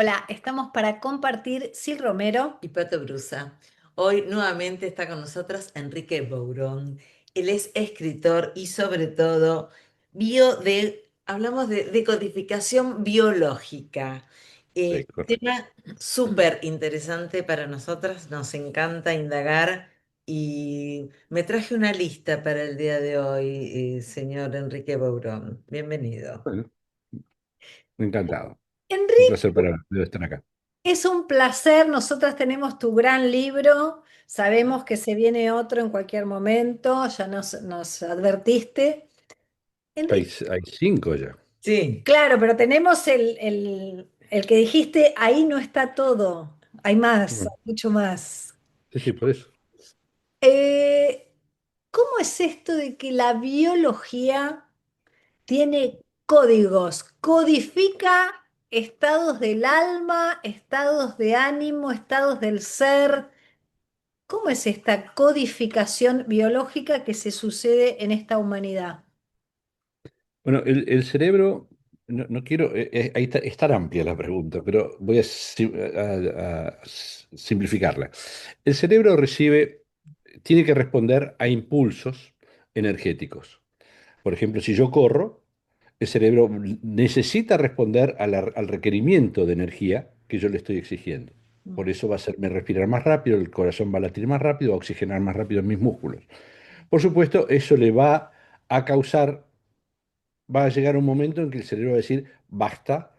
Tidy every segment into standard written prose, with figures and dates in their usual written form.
Hola, estamos para compartir Sil Romero. Y Pato Brusa. Hoy nuevamente está con nosotros Enrique Bourón. Él es escritor y sobre todo hablamos de decodificación biológica. Sí, Un correcto. tema súper interesante para nosotras, nos encanta indagar y me traje una lista para el día de hoy, señor Enrique Bourón. Bienvenido. Bueno, encantado. Un Enrique, placer para de estar acá. es un placer. Nosotras tenemos tu gran libro. Sabemos que se viene otro en cualquier momento. Ya nos advertiste. Hay, Enrique, hay cinco ya. Sí. claro, pero tenemos el que dijiste, ahí no está todo. Hay más, Bueno, hay mucho más. sí, sí, por eso. Eh, ¿Cómo es esto de que la biología tiene códigos, codifica estados del alma, estados de ánimo, estados del ser? ¿Cómo es esta codificación biológica que se sucede en esta humanidad? Bueno, el cerebro, no quiero, ahí es tan amplia la pregunta, pero voy a simplificarla. El cerebro tiene que responder a impulsos energéticos. Por ejemplo, si yo corro, el cerebro necesita responder al requerimiento de energía que yo le estoy exigiendo. Por eso va a hacerme respirar más rápido, el corazón va a latir más rápido, va a oxigenar más rápido en mis músculos. Por supuesto, eso le va a causar, va a llegar un momento en que el cerebro va a decir, basta,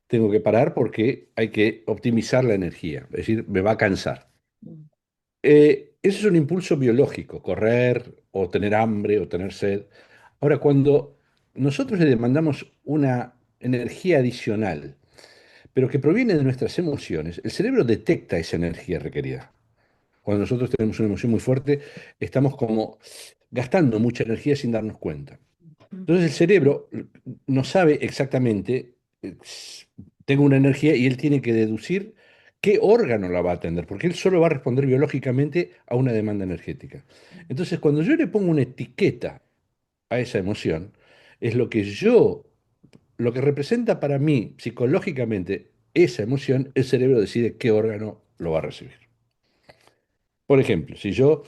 tengo que parar porque hay que optimizar la energía, es decir, me va a cansar. Ese es un impulso biológico, correr o tener hambre o tener sed. Ahora, cuando nosotros le demandamos una energía adicional, pero que proviene de nuestras emociones, el cerebro detecta esa energía requerida. Cuando nosotros tenemos una emoción muy fuerte, estamos como gastando mucha energía sin darnos cuenta. Entonces el cerebro no sabe exactamente, tengo una energía y él tiene que deducir qué órgano la va a atender, porque él solo va a responder biológicamente a una demanda energética. Entonces cuando yo le pongo una etiqueta a esa emoción, es lo que representa para mí psicológicamente esa emoción, el cerebro decide qué órgano lo va a recibir. Por ejemplo, si yo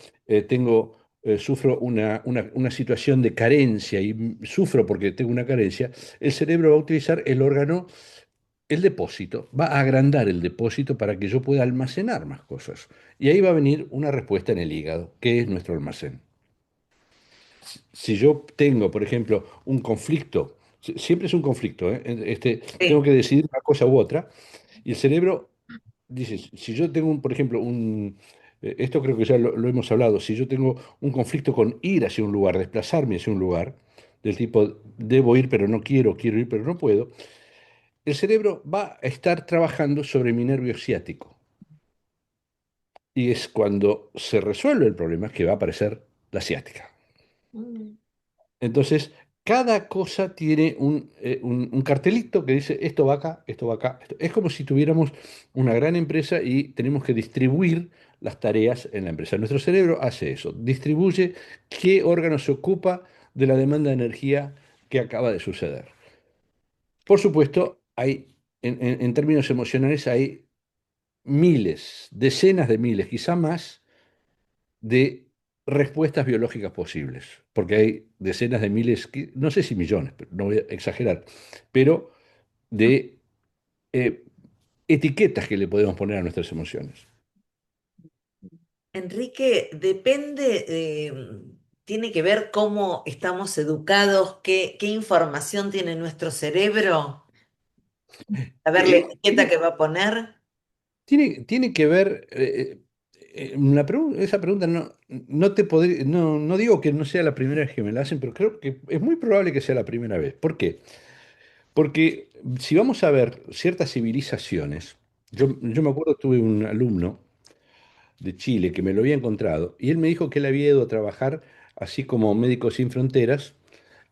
sufro una situación de carencia y sufro porque tengo una carencia, el cerebro va a utilizar el órgano, el depósito, va a agrandar el depósito para que yo pueda almacenar más cosas. Y ahí va a venir una respuesta en el hígado, que es nuestro almacén. Si yo tengo, por ejemplo, un conflicto, siempre es un conflicto, ¿eh? Tengo Sí. que decidir una cosa u otra, y el cerebro dice, si yo tengo, por ejemplo, esto creo que ya lo hemos hablado, si yo tengo un conflicto con ir hacia un lugar, desplazarme hacia un lugar, del tipo, debo ir pero no quiero, quiero ir pero no puedo, el cerebro va a estar trabajando sobre mi nervio ciático. Y es cuando se resuelve el problema que va a aparecer la ciática. Mm. Entonces, cada cosa tiene un cartelito que dice esto va acá, esto va acá. Es como si tuviéramos una gran empresa y tenemos que distribuir las tareas en la empresa. Nuestro cerebro hace eso, distribuye qué órgano se ocupa de la demanda de energía que acaba de suceder. Por supuesto, en términos emocionales, hay miles, decenas de miles, quizá más de respuestas biológicas posibles, porque hay decenas de miles, no sé si millones, pero no voy a exagerar, pero de eh, etiquetas que le podemos poner a nuestras emociones. Enrique, tiene que ver cómo estamos educados, qué información tiene nuestro cerebro, a ver la etiqueta Tiene, que va a poner. tiene que ver, esa pregunta no digo que no sea la primera vez que me la hacen, pero creo que es muy probable que sea la primera vez. ¿Por qué? Porque si vamos a ver ciertas civilizaciones, yo me acuerdo, tuve un alumno de Chile que me lo había encontrado y él me dijo que él había ido a trabajar, así como Médicos Sin Fronteras,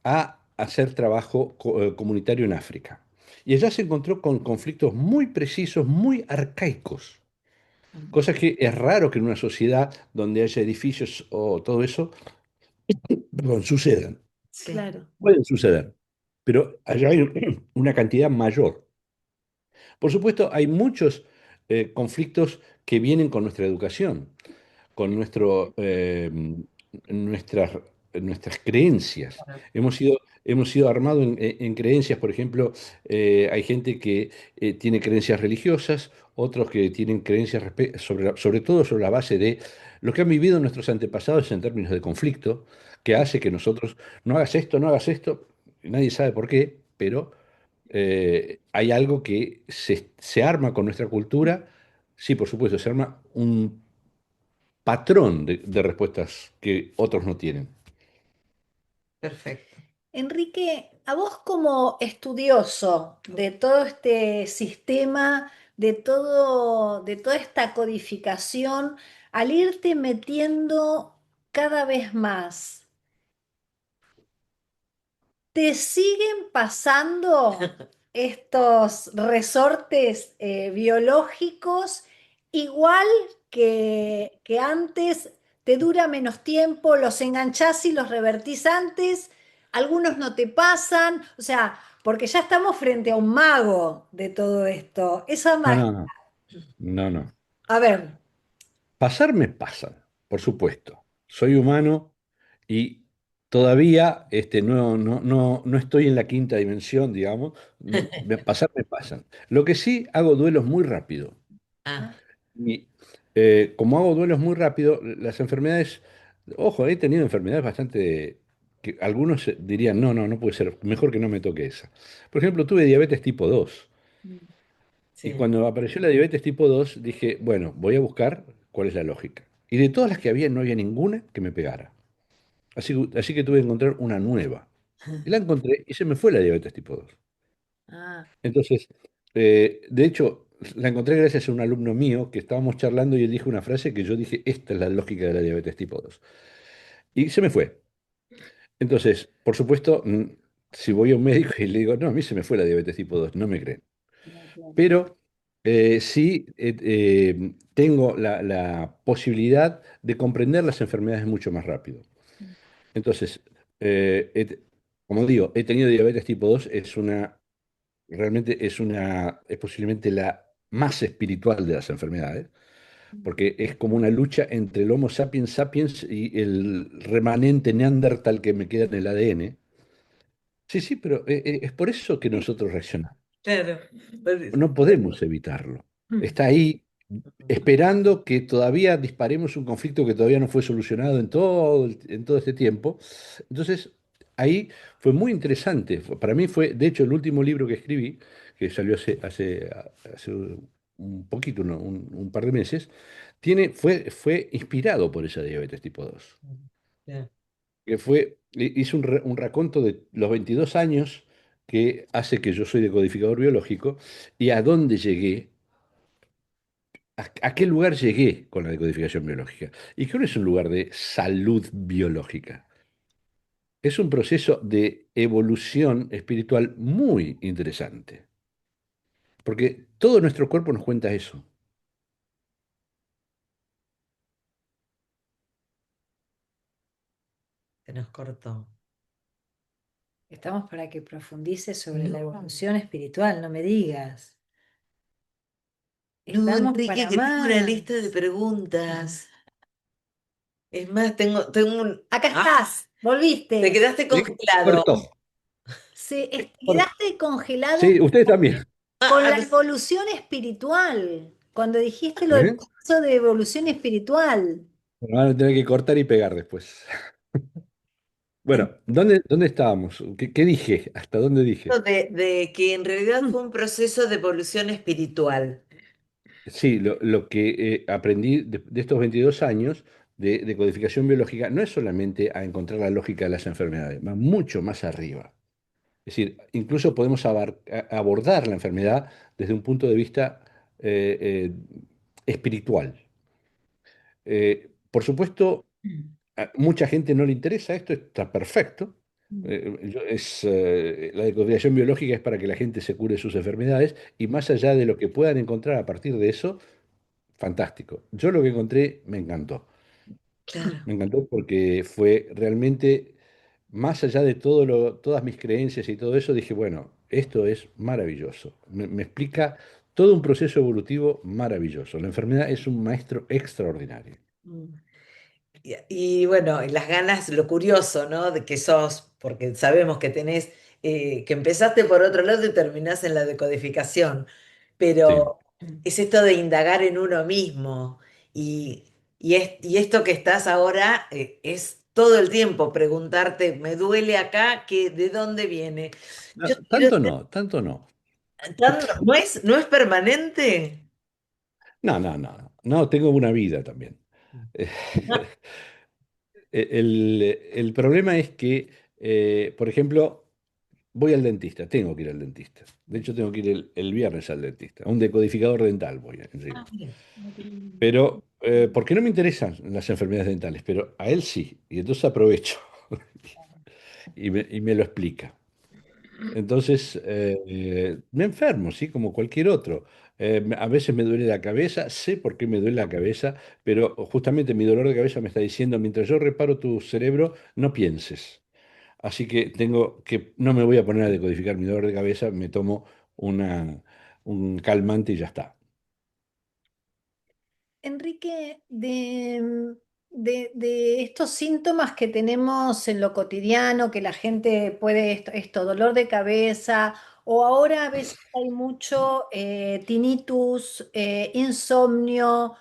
a hacer trabajo comunitario en África. Y allá se encontró con conflictos muy precisos, muy arcaicos, cosas que es raro que en una sociedad donde haya edificios o todo eso, perdón, sucedan. Sí. Claro. Pueden suceder, pero allá hay una cantidad mayor. Por supuesto, hay muchos conflictos que vienen con nuestra educación, con nuestras, nuestras creencias. Claro. Hemos sido armados en creencias, por ejemplo, hay gente que tiene creencias religiosas, otros que tienen creencias sobre todo sobre la base de lo que han vivido nuestros antepasados en términos de conflicto, que hace que nosotros no hagas esto, no hagas esto, nadie sabe por qué, pero hay algo que se arma con nuestra cultura. Sí, por supuesto, se arma un patrón de respuestas que otros no tienen. Perfecto. Enrique, a vos como estudioso de todo este sistema, de toda esta codificación, al irte metiendo cada vez más, ¿te siguen pasando estos resortes biológicos igual que antes? ¿Te dura menos tiempo? ¿Los enganchás y los revertís antes? ¿Algunos no te pasan? O sea, porque ya estamos frente a un mago de todo esto. Esa No, magia. no, no, no, no. A ver, Pasarme pasan, por supuesto. Soy humano y todavía no estoy en la quinta dimensión, digamos. Pasarme pasan. Lo que sí, hago duelos muy rápido. Ah, Y como hago duelos muy rápido, las enfermedades, ojo, he tenido enfermedades bastante, que algunos dirían, no, no, no puede ser, mejor que no me toque esa. Por ejemplo, tuve diabetes tipo 2 y sí. cuando apareció la diabetes tipo 2 dije, bueno, voy a buscar cuál es la lógica. Y de todas las que había, no había ninguna que me pegara. Así que tuve que encontrar una nueva. Y la encontré y se me fue la diabetes tipo 2. Ah, Entonces, de hecho, la encontré gracias a un alumno mío que estábamos charlando y él dijo una frase que yo dije, esta es la lógica de la diabetes tipo 2. Y se me fue. Entonces, por supuesto, si voy a un médico y le digo, no, a mí se me fue la diabetes tipo 2, no me creen. Pero sí tengo la posibilidad de comprender las enfermedades mucho más rápido. Entonces, como digo, he tenido diabetes tipo 2, realmente es posiblemente la más espiritual de las enfermedades, porque es como una lucha entre el Homo sapiens sapiens y el remanente neandertal que me queda en el ADN. Sí, sí, pero es por eso que nosotros reaccionamos. claro. Por eso. No podemos evitarlo. Está ahí esperando que todavía disparemos un conflicto que todavía no fue solucionado en todo este tiempo. Entonces, ahí fue muy interesante. Para mí fue, de hecho, el último libro que escribí, que salió hace un poquito, un par de meses, fue inspirado por esa diabetes tipo 2 Claro. que hice un raconto de los 22 años que hace que yo soy decodificador biológico y a dónde llegué, a qué lugar llegué con la decodificación biológica. Y que no es un lugar de salud biológica, es un proceso de evolución espiritual muy interesante, porque todo nuestro cuerpo nos cuenta eso. Se nos cortó. estamos para que profundices sobre la No, evolución espiritual, no me digas. no, Estamos Enrique, para que tengo una lista de más. preguntas. Es más, tengo un... Acá Ah, estás, te volviste. quedaste congelado. Cortó. Quedaste congelado Sí, ustedes también. con la No sé. evolución espiritual, cuando dijiste lo del ¿Eh? proceso de evolución espiritual. Bueno, van a tener que cortar y pegar después. Bueno, ¿dónde estábamos? ¿Qué dije? ¿Hasta dónde dije? De que en realidad fue un proceso de evolución espiritual. Sí, lo que aprendí de estos 22 años de codificación biológica no es solamente a encontrar la lógica de las enfermedades, va mucho más arriba. Es decir, incluso podemos abordar la enfermedad desde un punto de vista espiritual. Por supuesto, a mucha gente no le interesa esto, está perfecto. La decodificación biológica es para que la gente se cure sus enfermedades y más allá de lo que puedan encontrar a partir de eso, fantástico. Yo lo que encontré me encantó. Claro. Me encantó porque fue realmente, más allá de todas mis creencias y todo eso, dije, bueno, esto es maravilloso. Me explica todo un proceso evolutivo maravilloso. La enfermedad es un maestro extraordinario. Mm. Y bueno, y las ganas, lo curioso, ¿no? De que sos, porque sabemos que tenés, que empezaste por otro lado y terminás en la decodificación, Sí. pero es esto de indagar en uno mismo y esto que estás ahora es todo el tiempo preguntarte, me duele acá, ¿de dónde viene? No, Yo te quiero tanto no, tanto no. ¿no es permanente? No, no, no, no, no, tengo una vida también. Eh, el problema es que, por ejemplo, voy al dentista, tengo que ir al dentista. De hecho, tengo que ir el viernes al dentista. A un decodificador dental voy Ah, encima. mira. No tenía- Pero, porque no me interesan las enfermedades dentales, pero a él sí. Y entonces aprovecho y me lo explica. Entonces, me enfermo, sí, como cualquier otro. A veces me duele la cabeza, sé por qué me duele la cabeza, pero justamente mi dolor de cabeza me está diciendo, mientras yo reparo tu cerebro, no pienses. Así que no me voy a poner a decodificar mi dolor de cabeza, me tomo una, un calmante y ya está. Enrique, de estos síntomas que tenemos en lo cotidiano, que la gente puede, esto, dolor de cabeza, o ahora a veces hay mucho tinnitus, insomnio,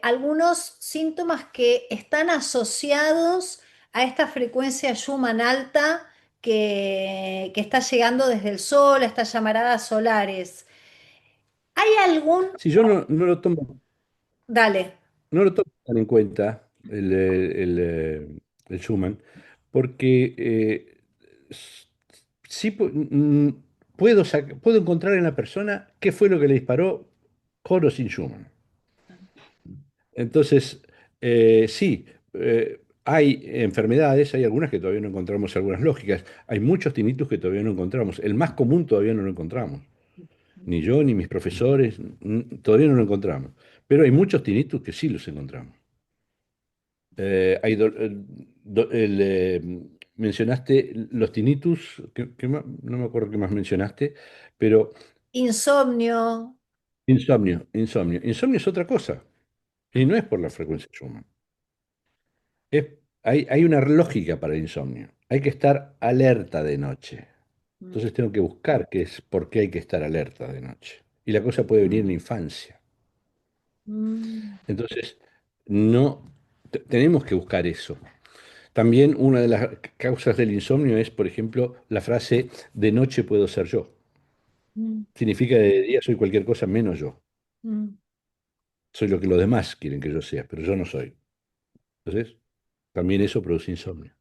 algunos síntomas que están asociados a esta frecuencia Schumann alta que está llegando desde el sol, a estas llamaradas solares. ¿Hay algún... Si yo no lo tomo, Dale. no lo tomo tan en cuenta el Schumann, porque sí puedo encontrar en la persona qué fue lo que le disparó con o sin Schumann. Entonces, sí, hay enfermedades, hay algunas que todavía no encontramos algunas lógicas, hay muchos tinnitus que todavía no encontramos, el más común todavía no lo encontramos, ni yo ni mis profesores, todavía no lo encontramos, pero hay muchos tinnitus que sí los encontramos. Hay mencionaste los tinnitus, no me acuerdo qué más mencionaste, pero Insomnio. insomnio, insomnio. Insomnio es otra cosa, y no es por la frecuencia Schumann. Hay una lógica para el insomnio. Hay que estar alerta de noche. Mm, Entonces tengo que buscar qué es por qué hay que estar alerta de noche. Y la cosa puede venir en la infancia. mm. Entonces, no tenemos que buscar eso. También una de las causas del insomnio es, por ejemplo, la frase de noche puedo ser yo. Mm, Significa de día soy cualquier cosa menos yo. mm. Soy lo que los demás quieren que yo sea, pero yo no soy. Entonces, también eso produce insomnio.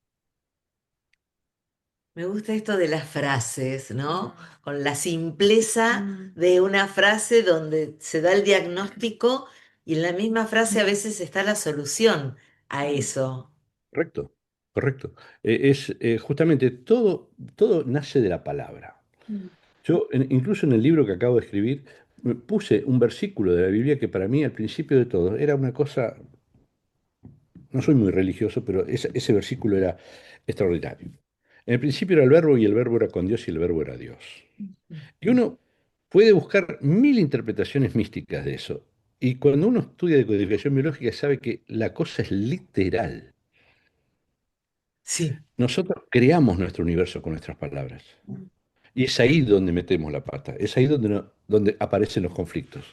Me gusta esto de las frases, ¿no? Con la simpleza Mm, de una frase donde se da el diagnóstico y en la misma frase a veces está la solución a eso. Correcto, correcto. Justamente todo nace de la palabra. mm, Yo, incluso en el libro que acabo de escribir, me puse un versículo de la Biblia que para mí al principio de todo era una cosa, no soy muy religioso, pero ese versículo era extraordinario. En el principio era el verbo y el verbo era con Dios y el verbo era Dios. Y uno puede buscar mil interpretaciones místicas de eso. Y cuando uno estudia decodificación biológica sabe que la cosa es literal. Sí, Nosotros creamos nuestro universo con nuestras palabras. Y es ahí donde metemos la pata, es ahí donde, donde aparecen los conflictos.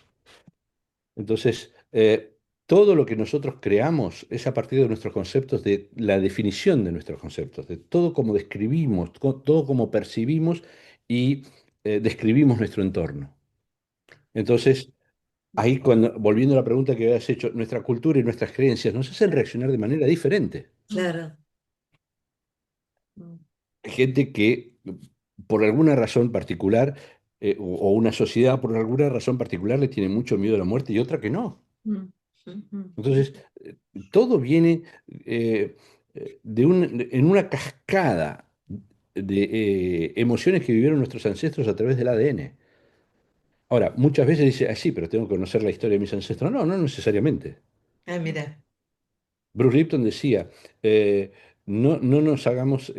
Entonces, todo lo que nosotros creamos es a partir de nuestros conceptos, de la definición de nuestros conceptos, de todo como describimos, todo como percibimos y describimos nuestro entorno. Entonces, ahí cuando, volviendo a la pregunta que habías hecho, nuestra cultura y nuestras creencias nos hacen reaccionar de manera diferente. claro. Mm. Hay gente que por alguna razón particular, o una sociedad por alguna razón particular le tiene mucho miedo a la muerte y otra que no. mm, mm, Entonces, todo viene en una cascada de emociones que vivieron nuestros ancestros a través del ADN. Ahora, muchas veces dice, ah, sí, pero tengo que conocer la historia de mis ancestros. No, no necesariamente. Ah, mira. Bruce Lipton decía, no nos hagamos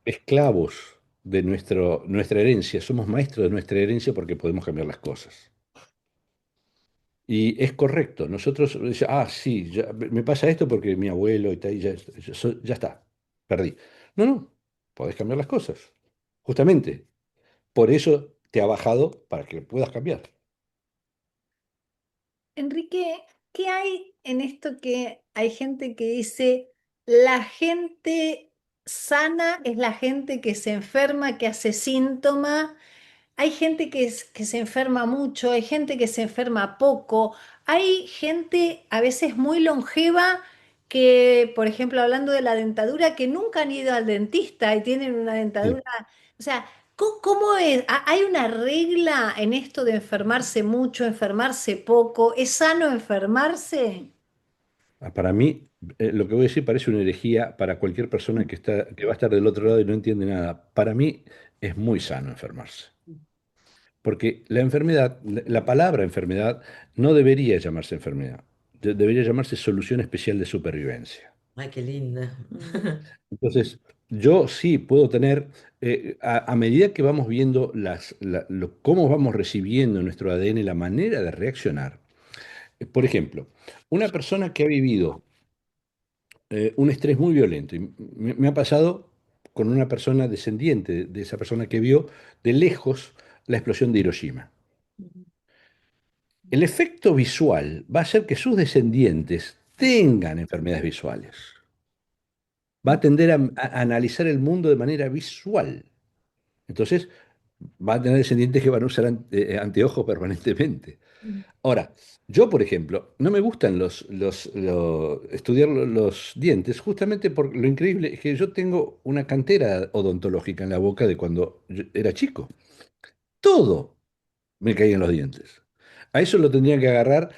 esclavos de nuestra herencia, somos maestros de nuestra herencia porque podemos cambiar las cosas. Y es correcto, nosotros, sí, me pasa esto porque mi abuelo y tal, y ya está, perdí. No, no, podés cambiar las cosas. Justamente, por eso te ha bajado para que puedas cambiar. Enrique, ¿qué hay en esto que hay gente que dice la gente sana es la gente que se enferma, que hace síntoma? Hay gente que se enferma mucho, hay gente que se enferma poco, hay gente a veces muy longeva que, por ejemplo, hablando de la dentadura, que nunca han ido al dentista y tienen una Sí. dentadura. O sea, ¿cómo es? ¿Hay una regla en esto de enfermarse mucho, enfermarse poco? ¿Es sano enfermarse? Para mí, lo que voy a decir parece una herejía para cualquier persona que va a estar del otro lado y no entiende nada. Para mí es muy sano enfermarse. Porque la enfermedad, la palabra enfermedad, no debería llamarse enfermedad. Debería llamarse solución especial de supervivencia. Ay, qué linda. Mm. Entonces, yo sí puedo tener, a medida que vamos viendo cómo vamos recibiendo en nuestro ADN la manera de reaccionar. Por ejemplo, una persona que ha vivido un estrés muy violento, y me ha pasado con una persona descendiente de esa persona que vio de lejos la explosión de Hiroshima. El efecto visual va a hacer que sus descendientes tengan enfermedades visuales. Va a tender a analizar el mundo de manera visual. Entonces, va a tener descendientes que van a usar anteojos permanentemente. Ahora, yo, por ejemplo, no me gustan estudiar los dientes, justamente por lo increíble es que yo tengo una cantera odontológica en la boca de cuando yo era chico. Todo me caía en los dientes. A eso lo tendría que agarrar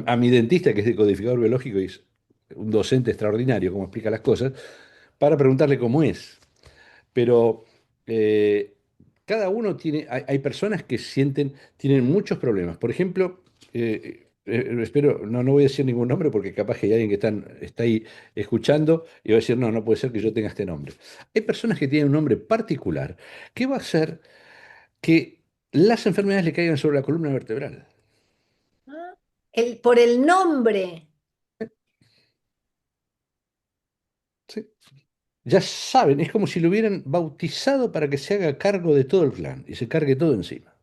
a mi dentista, que es decodificador biológico y es un docente extraordinario, como explica las cosas, para preguntarle cómo es. Pero eh, cada uno tiene, hay personas que tienen muchos problemas. Por ejemplo, espero, no voy a decir ningún nombre porque capaz que hay alguien que está ahí escuchando y va a decir, no, no puede ser que yo tenga este nombre. Hay personas que tienen un nombre particular que va a hacer que las enfermedades le caigan sobre la columna vertebral. Ah, por el nombre. ¿Sí? Ya saben, es como si lo hubieran bautizado para que se haga cargo de todo el clan y se cargue todo encima.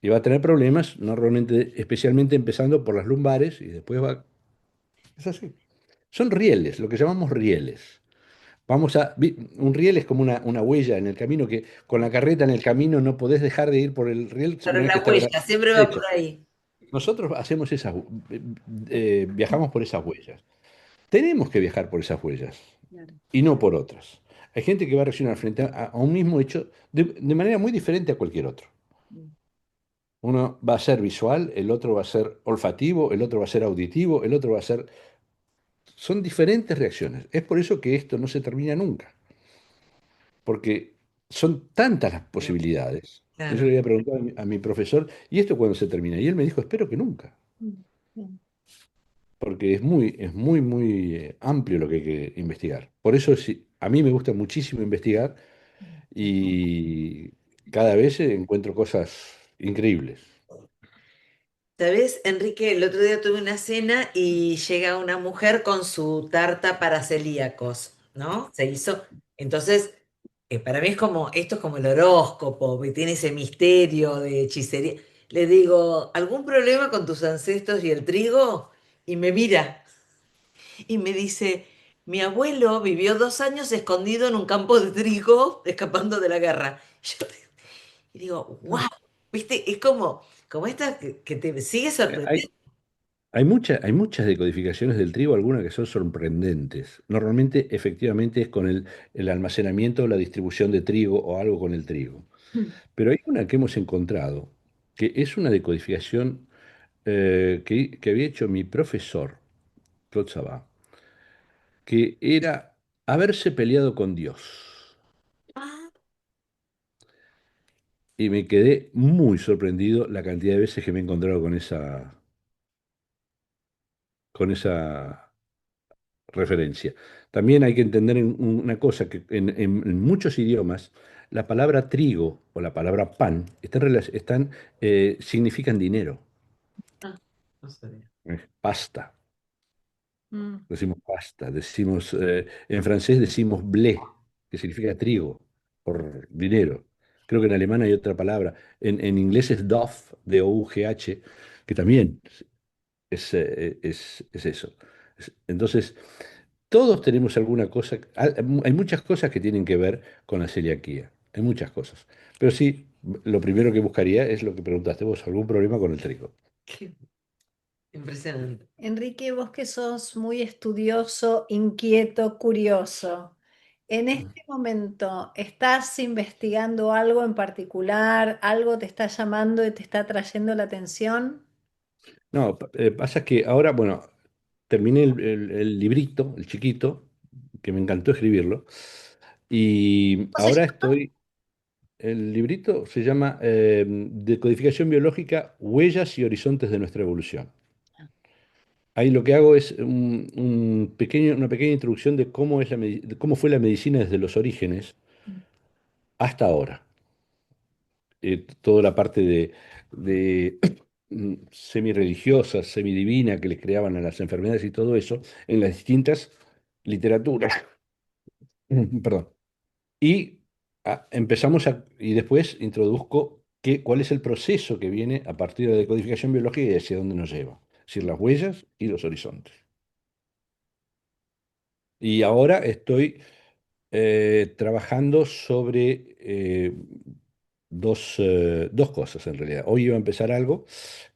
Y va a tener problemas, normalmente, especialmente empezando por las lumbares y después va. Es así. Son rieles, lo que llamamos rieles. Un riel es como una huella en el camino que con la carreta en el camino no podés dejar de ir por el riel Pero una vez que la está la huella siempre va derecha. por ahí. Nosotros hacemos viajamos por esas huellas. Tenemos que viajar por esas huellas Claro. y no por otras. Hay gente que va a reaccionar frente a un mismo hecho de manera muy diferente a cualquier otro. Uno va a ser visual, el otro va a ser olfativo, el otro va a ser auditivo, el otro va a ser. Son diferentes reacciones. Es por eso que esto no se termina nunca, porque son tantas las Sí, posibilidades. Yo le claro. había preguntado a mi profesor, ¿y esto cuándo se termina? Y él me dijo, espero que nunca, Mm, mm, porque es muy amplio lo que hay que investigar. Por eso sí, a mí me gusta muchísimo investigar y cada vez encuentro cosas increíbles. ¿Sabes, Enrique? El otro día tuve una cena y llega una mujer con su tarta para celíacos, ¿no? Se hizo. Entonces, para mí es como, esto es como el horóscopo, que tiene ese misterio de hechicería. Le digo, ¿algún problema con tus ancestros y el trigo? Y me mira y me dice, mi abuelo vivió 2 años escondido en un campo de trigo, escapando de la guerra. Y digo, wow, mm. ¿viste? Es como esta que te sigue Hay, sorprendiendo. hay muchas decodificaciones del trigo, algunas que son sorprendentes. Normalmente, efectivamente, es con el almacenamiento o la distribución de trigo o algo con el trigo. Mm. Pero hay una que hemos encontrado, que es una decodificación que había hecho mi profesor, Claude Sabat, que era haberse peleado con Dios. Ah, Y me quedé muy sorprendido la cantidad de veces que me he encontrado con esa referencia. También hay que entender una cosa, que en muchos idiomas la palabra trigo o la palabra pan significan dinero. Ah, no sabía. Pasta, Mm. decimos pasta, en francés decimos blé, que significa trigo, por dinero. Creo que en alemán hay otra palabra. En inglés es dough, D-O-U-G-H, que también es eso. Entonces, todos tenemos alguna cosa, hay muchas cosas que tienen que ver con la celiaquía, hay muchas cosas. Pero sí, lo primero que buscaría es lo que preguntaste vos, algún problema con el trigo. Qué impresionante. Enrique, vos que sos muy estudioso, inquieto, curioso, en este momento, ¿estás investigando algo en particular? ¿Algo te está llamando y te está trayendo la atención? No, pasa que ahora, bueno, terminé el librito, el chiquito, que me encantó escribirlo, y ¿Cómo se ahora llama? el librito se llama Decodificación biológica, huellas y horizontes de nuestra evolución. Ahí lo que hago es una pequeña introducción de de cómo fue la medicina desde los orígenes hasta ahora. Toda la parte de semi-religiosa, semidivina que les creaban a las enfermedades y todo eso en las distintas literaturas. Perdón. Y y después introduzco cuál es el proceso que viene a partir de la decodificación biológica y hacia dónde nos lleva. Es decir, las huellas y los horizontes. Y ahora estoy trabajando sobre dos cosas en realidad. Hoy iba a empezar algo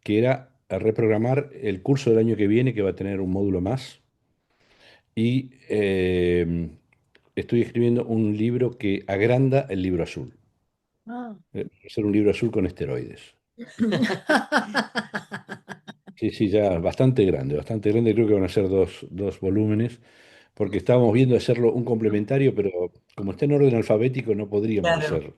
que era a reprogramar el curso del año que viene, que va a tener un módulo más. Y estoy escribiendo un libro que agranda el libro azul. Ah. Va a ser un libro azul con esteroides. Sí, sí, ya bastante grande, bastante grande. Creo que van a ser dos volúmenes, porque estábamos viendo hacerlo un complementario, pero como está en orden alfabético no podríamos Claro. hacerlo.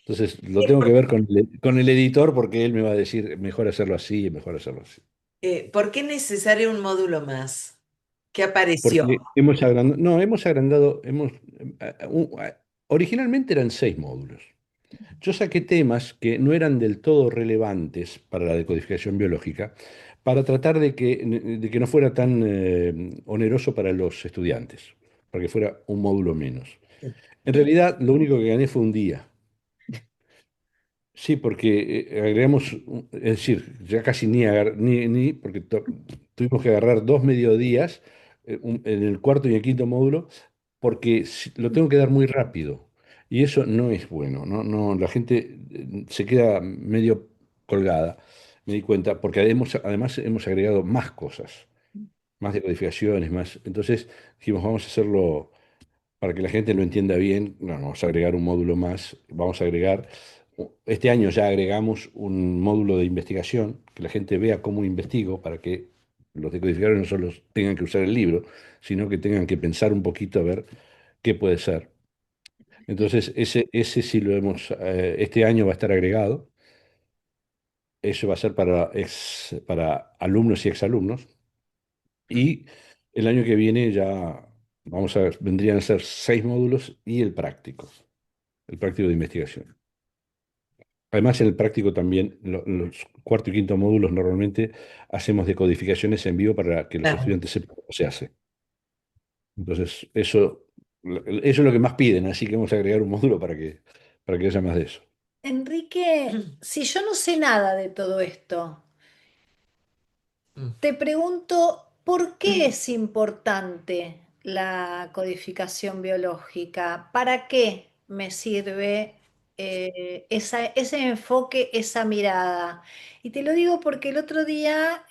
Entonces lo tengo que ¿Por, ver con el editor porque él me va a decir, mejor hacerlo así, mejor hacerlo así. por qué es necesario un módulo más? ¿Qué apareció? Porque hemos agrandado, no, hemos agrandado, originalmente eran 6 módulos. Yo saqué temas que no eran del todo relevantes para la decodificación biológica, para tratar de que no fuera tan oneroso para los estudiantes, para que fuera un módulo menos. En realidad, lo único que gané fue un día. Sí, porque agregamos, es decir, ya casi porque tuvimos que agarrar 2 mediodías en el cuarto y el quinto módulo, porque lo tengo que dar muy rápido. Y eso no es bueno, ¿no? No, la gente se queda medio colgada, me di cuenta, porque además hemos agregado más cosas, más decodificaciones, más. Entonces dijimos, vamos a hacerlo para que la gente lo entienda bien, no, vamos a agregar un módulo más, vamos a agregar, este año ya agregamos un módulo de investigación, que la gente vea cómo investigo, para que los decodificadores no solo tengan que usar el libro, sino que tengan que pensar un poquito a ver qué puede ser. Entonces, ese sí este año va a estar agregado, eso va a ser para alumnos y exalumnos, y el año que viene ya vendrían a ser 6 módulos y el práctico de investigación. Además, en el práctico también, los cuarto y quinto módulos normalmente hacemos decodificaciones en vivo para que los Claro. estudiantes sepan cómo se hace. Entonces, eso es lo que más piden, así que vamos a agregar un módulo para que haya más de eso. Enrique, si yo no sé nada de todo esto, te pregunto, ¿por qué es importante la codificación biológica? ¿Para qué me sirve ese enfoque, esa mirada? Y te lo digo porque el otro día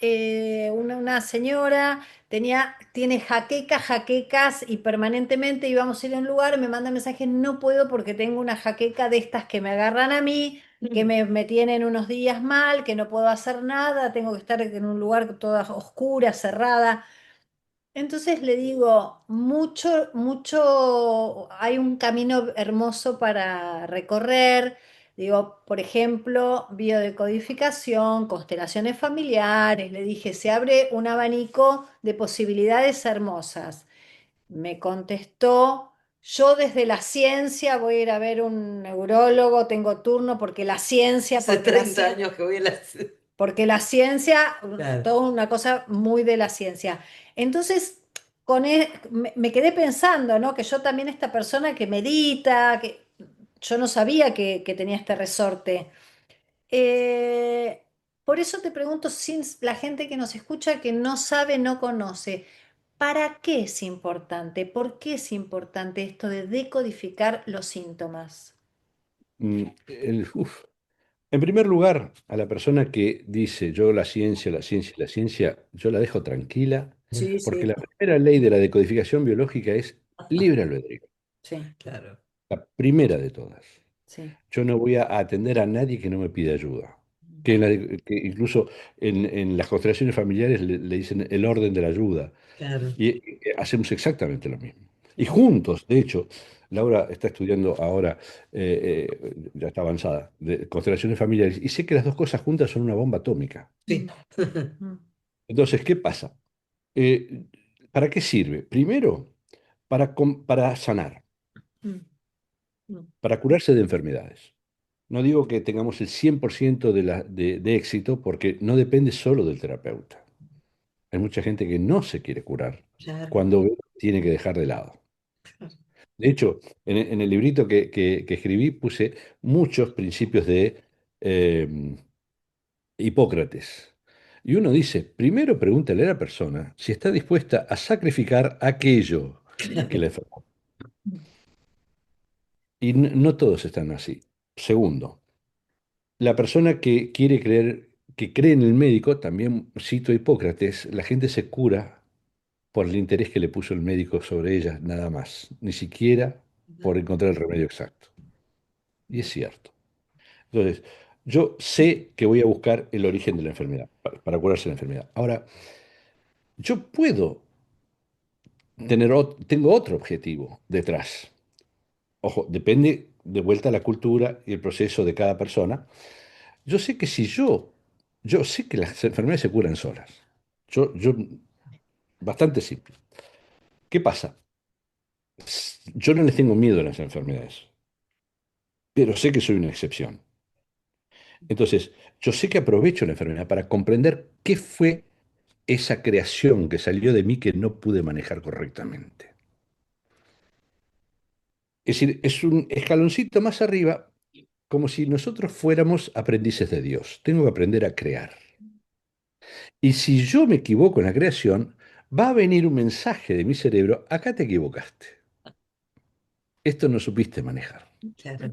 una señora tiene jaquecas y permanentemente íbamos a ir a un lugar, me manda mensajes, no puedo porque tengo una jaqueca de estas que me agarran a mí, que me tienen unos días mal, que no puedo hacer nada, tengo que estar en un lugar toda oscura, cerrada. Entonces le digo, hay un camino hermoso para recorrer. Digo, por ejemplo, biodecodificación, constelaciones familiares. Le dije, se abre un abanico de posibilidades hermosas. me contestó, yo desde la ciencia voy a ir a ver un neurólogo, tengo turno porque la ciencia, Hace 30 años que voy a la... porque la ciencia, Claro, toda una cosa muy de la ciencia. Entonces, me quedé pensando, ¿no? Que yo también esta persona que medita, que yo no sabía que tenía este resorte. Eh, por eso te pregunto, sin la gente que nos escucha, que no sabe, no conoce, ¿para qué es importante? ¿Por qué es importante esto de decodificar los síntomas? Uf. En primer lugar, a la persona que dice yo la ciencia, la ciencia, yo la dejo tranquila, Sí, porque sí, la primera ley de la decodificación biológica es libre albedrío, sí, claro, la primera de todas. sí. Yo no voy a atender a nadie que no me pida ayuda. Que incluso en las constelaciones familiares le dicen el orden de la ayuda. claro. Y hacemos exactamente lo mismo. Y Claro. juntos, de hecho, Laura está estudiando ahora, ya está avanzada, de constelaciones familiares, y sé que las dos cosas juntas son una bomba atómica. Sí. Mm, mm, Entonces, ¿qué pasa? Eh, ¿Para qué sirve? Primero, para sanar, mm, mm. para curarse de enfermedades. No digo que tengamos el 100% de éxito porque no depende solo del terapeuta. Hay mucha gente que no se quiere curar Claro. cuando ve que tiene que dejar de lado. De hecho, en el librito que escribí puse muchos principios de Hipócrates. Y uno dice, primero pregúntale a la persona si está dispuesta a sacrificar aquello que Claro, la enfermó. Y no todos están así. Segundo, la persona que quiere creer, que cree en el médico, también cito a Hipócrates, la gente se cura por el interés que le puso el médico sobre ella, nada más, ni siquiera por encontrar el remedio exacto. Y es cierto. Entonces, yo sé que voy a buscar el origen de la enfermedad, para curarse la enfermedad. Ahora, yo puedo tengo otro objetivo detrás. Ojo, depende de vuelta a la cultura y el proceso de cada persona. Yo sé que si yo sé que las enfermedades se curan solas. Bastante simple. ¿Qué pasa? Yo no les tengo miedo a las enfermedades, pero sé que soy una excepción. Entonces, yo sé que aprovecho la enfermedad para comprender qué fue esa creación que salió de mí que no pude manejar correctamente. Es decir, es un escaloncito más arriba, como si nosotros fuéramos aprendices de Dios. Tengo que aprender a crear. Y si yo me equivoco en la creación, va a venir un mensaje de mi cerebro, acá te equivocaste. Esto no supiste manejar. claro,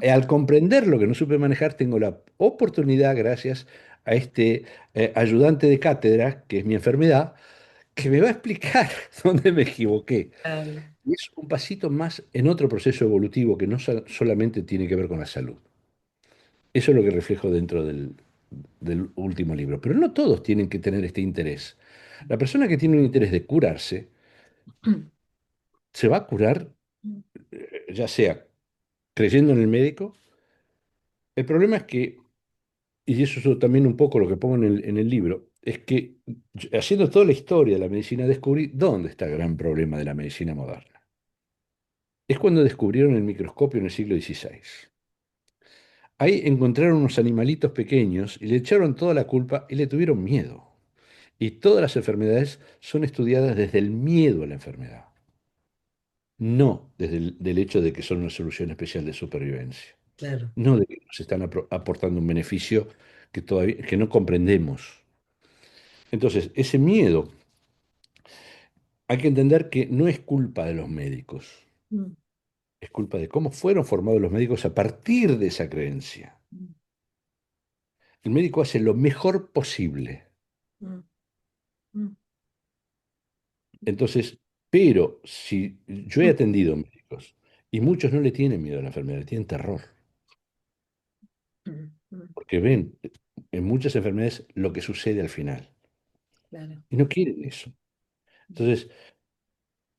Al comprender lo que no supe manejar, tengo la oportunidad, gracias a este ayudante de cátedra, que es mi enfermedad, que me va a explicar dónde me equivoqué. claro, Y es un pasito más en otro proceso evolutivo que no solamente tiene que ver con la salud. Eso es lo que reflejo dentro del último libro. Pero no todos tienen que tener este interés. La persona que tiene un interés de curarse, se va a curar, ya sea creyendo en el médico. El problema es que, y eso es también un poco lo que pongo en el libro, es que haciendo toda la historia de la medicina descubrí dónde está el gran problema de la medicina moderna. Es cuando descubrieron el microscopio en el siglo XVI. Ahí encontraron unos animalitos pequeños y le echaron toda la culpa y le tuvieron miedo. Y todas las enfermedades son estudiadas desde el miedo a la enfermedad, no desde el del hecho de que son una solución especial de supervivencia, claro. no de que nos están aportando un beneficio que no comprendemos. Entonces, ese miedo hay que entender que no es culpa de los médicos, Mm, es culpa de cómo fueron formados los médicos a partir de esa creencia. mm, El médico hace lo mejor posible. mm, mm, Entonces, pero si yo he atendido médicos y muchos no le tienen miedo a la enfermedad, le tienen terror, mm, mm, porque ven en muchas enfermedades lo que sucede al final claro. y no quieren eso. Entonces,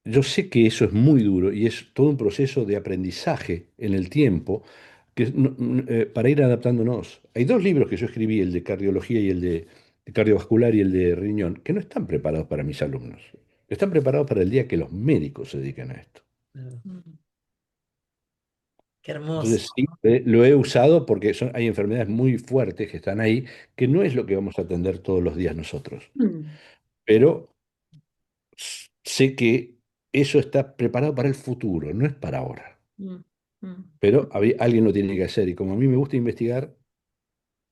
yo sé que eso es muy duro y es todo un proceso de aprendizaje en el tiempo para ir adaptándonos. Hay dos libros que yo escribí, el de cardiología y el de cardiovascular y el de riñón, que no están preparados para mis alumnos. Están preparados para el día que los médicos se dediquen a esto. Claro. Mm. Qué hermoso. Entonces, sí, lo he usado porque hay enfermedades muy fuertes que están ahí, que no es lo que vamos a atender todos los días nosotros. Mm. Pero sé que eso está preparado para el futuro, no es para ahora. Mm. Mm. Pero alguien lo tiene que hacer y como a mí me gusta investigar,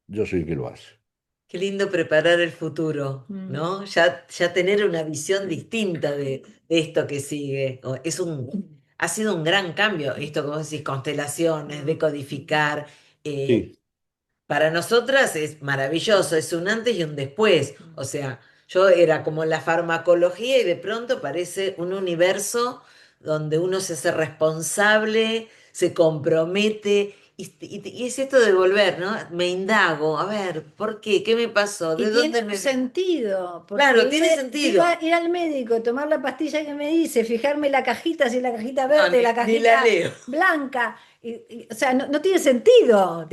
yo soy el que lo hace. Qué lindo preparar el futuro, Mm. ¿no? Ya tener una visión distinta de esto que sigue. Ha sido un gran cambio, esto que vos decís, constelaciones, decodificar. eh, Sí, Para nosotras es maravilloso, es un antes y un después. O sea, yo era como la farmacología y de pronto parece un universo donde uno se hace responsable, se compromete. Y es esto de volver, ¿no? Me indago, a ver, ¿por qué? ¿Qué me pasó? Y ¿De tiene dónde un me...? sentido, porque Claro, tiene sentido. ir al médico, tomar la pastilla que me dice, fijarme la cajita, si es la cajita No, verde, la ni la cajita leo. blanca, o sea, no tiene sentido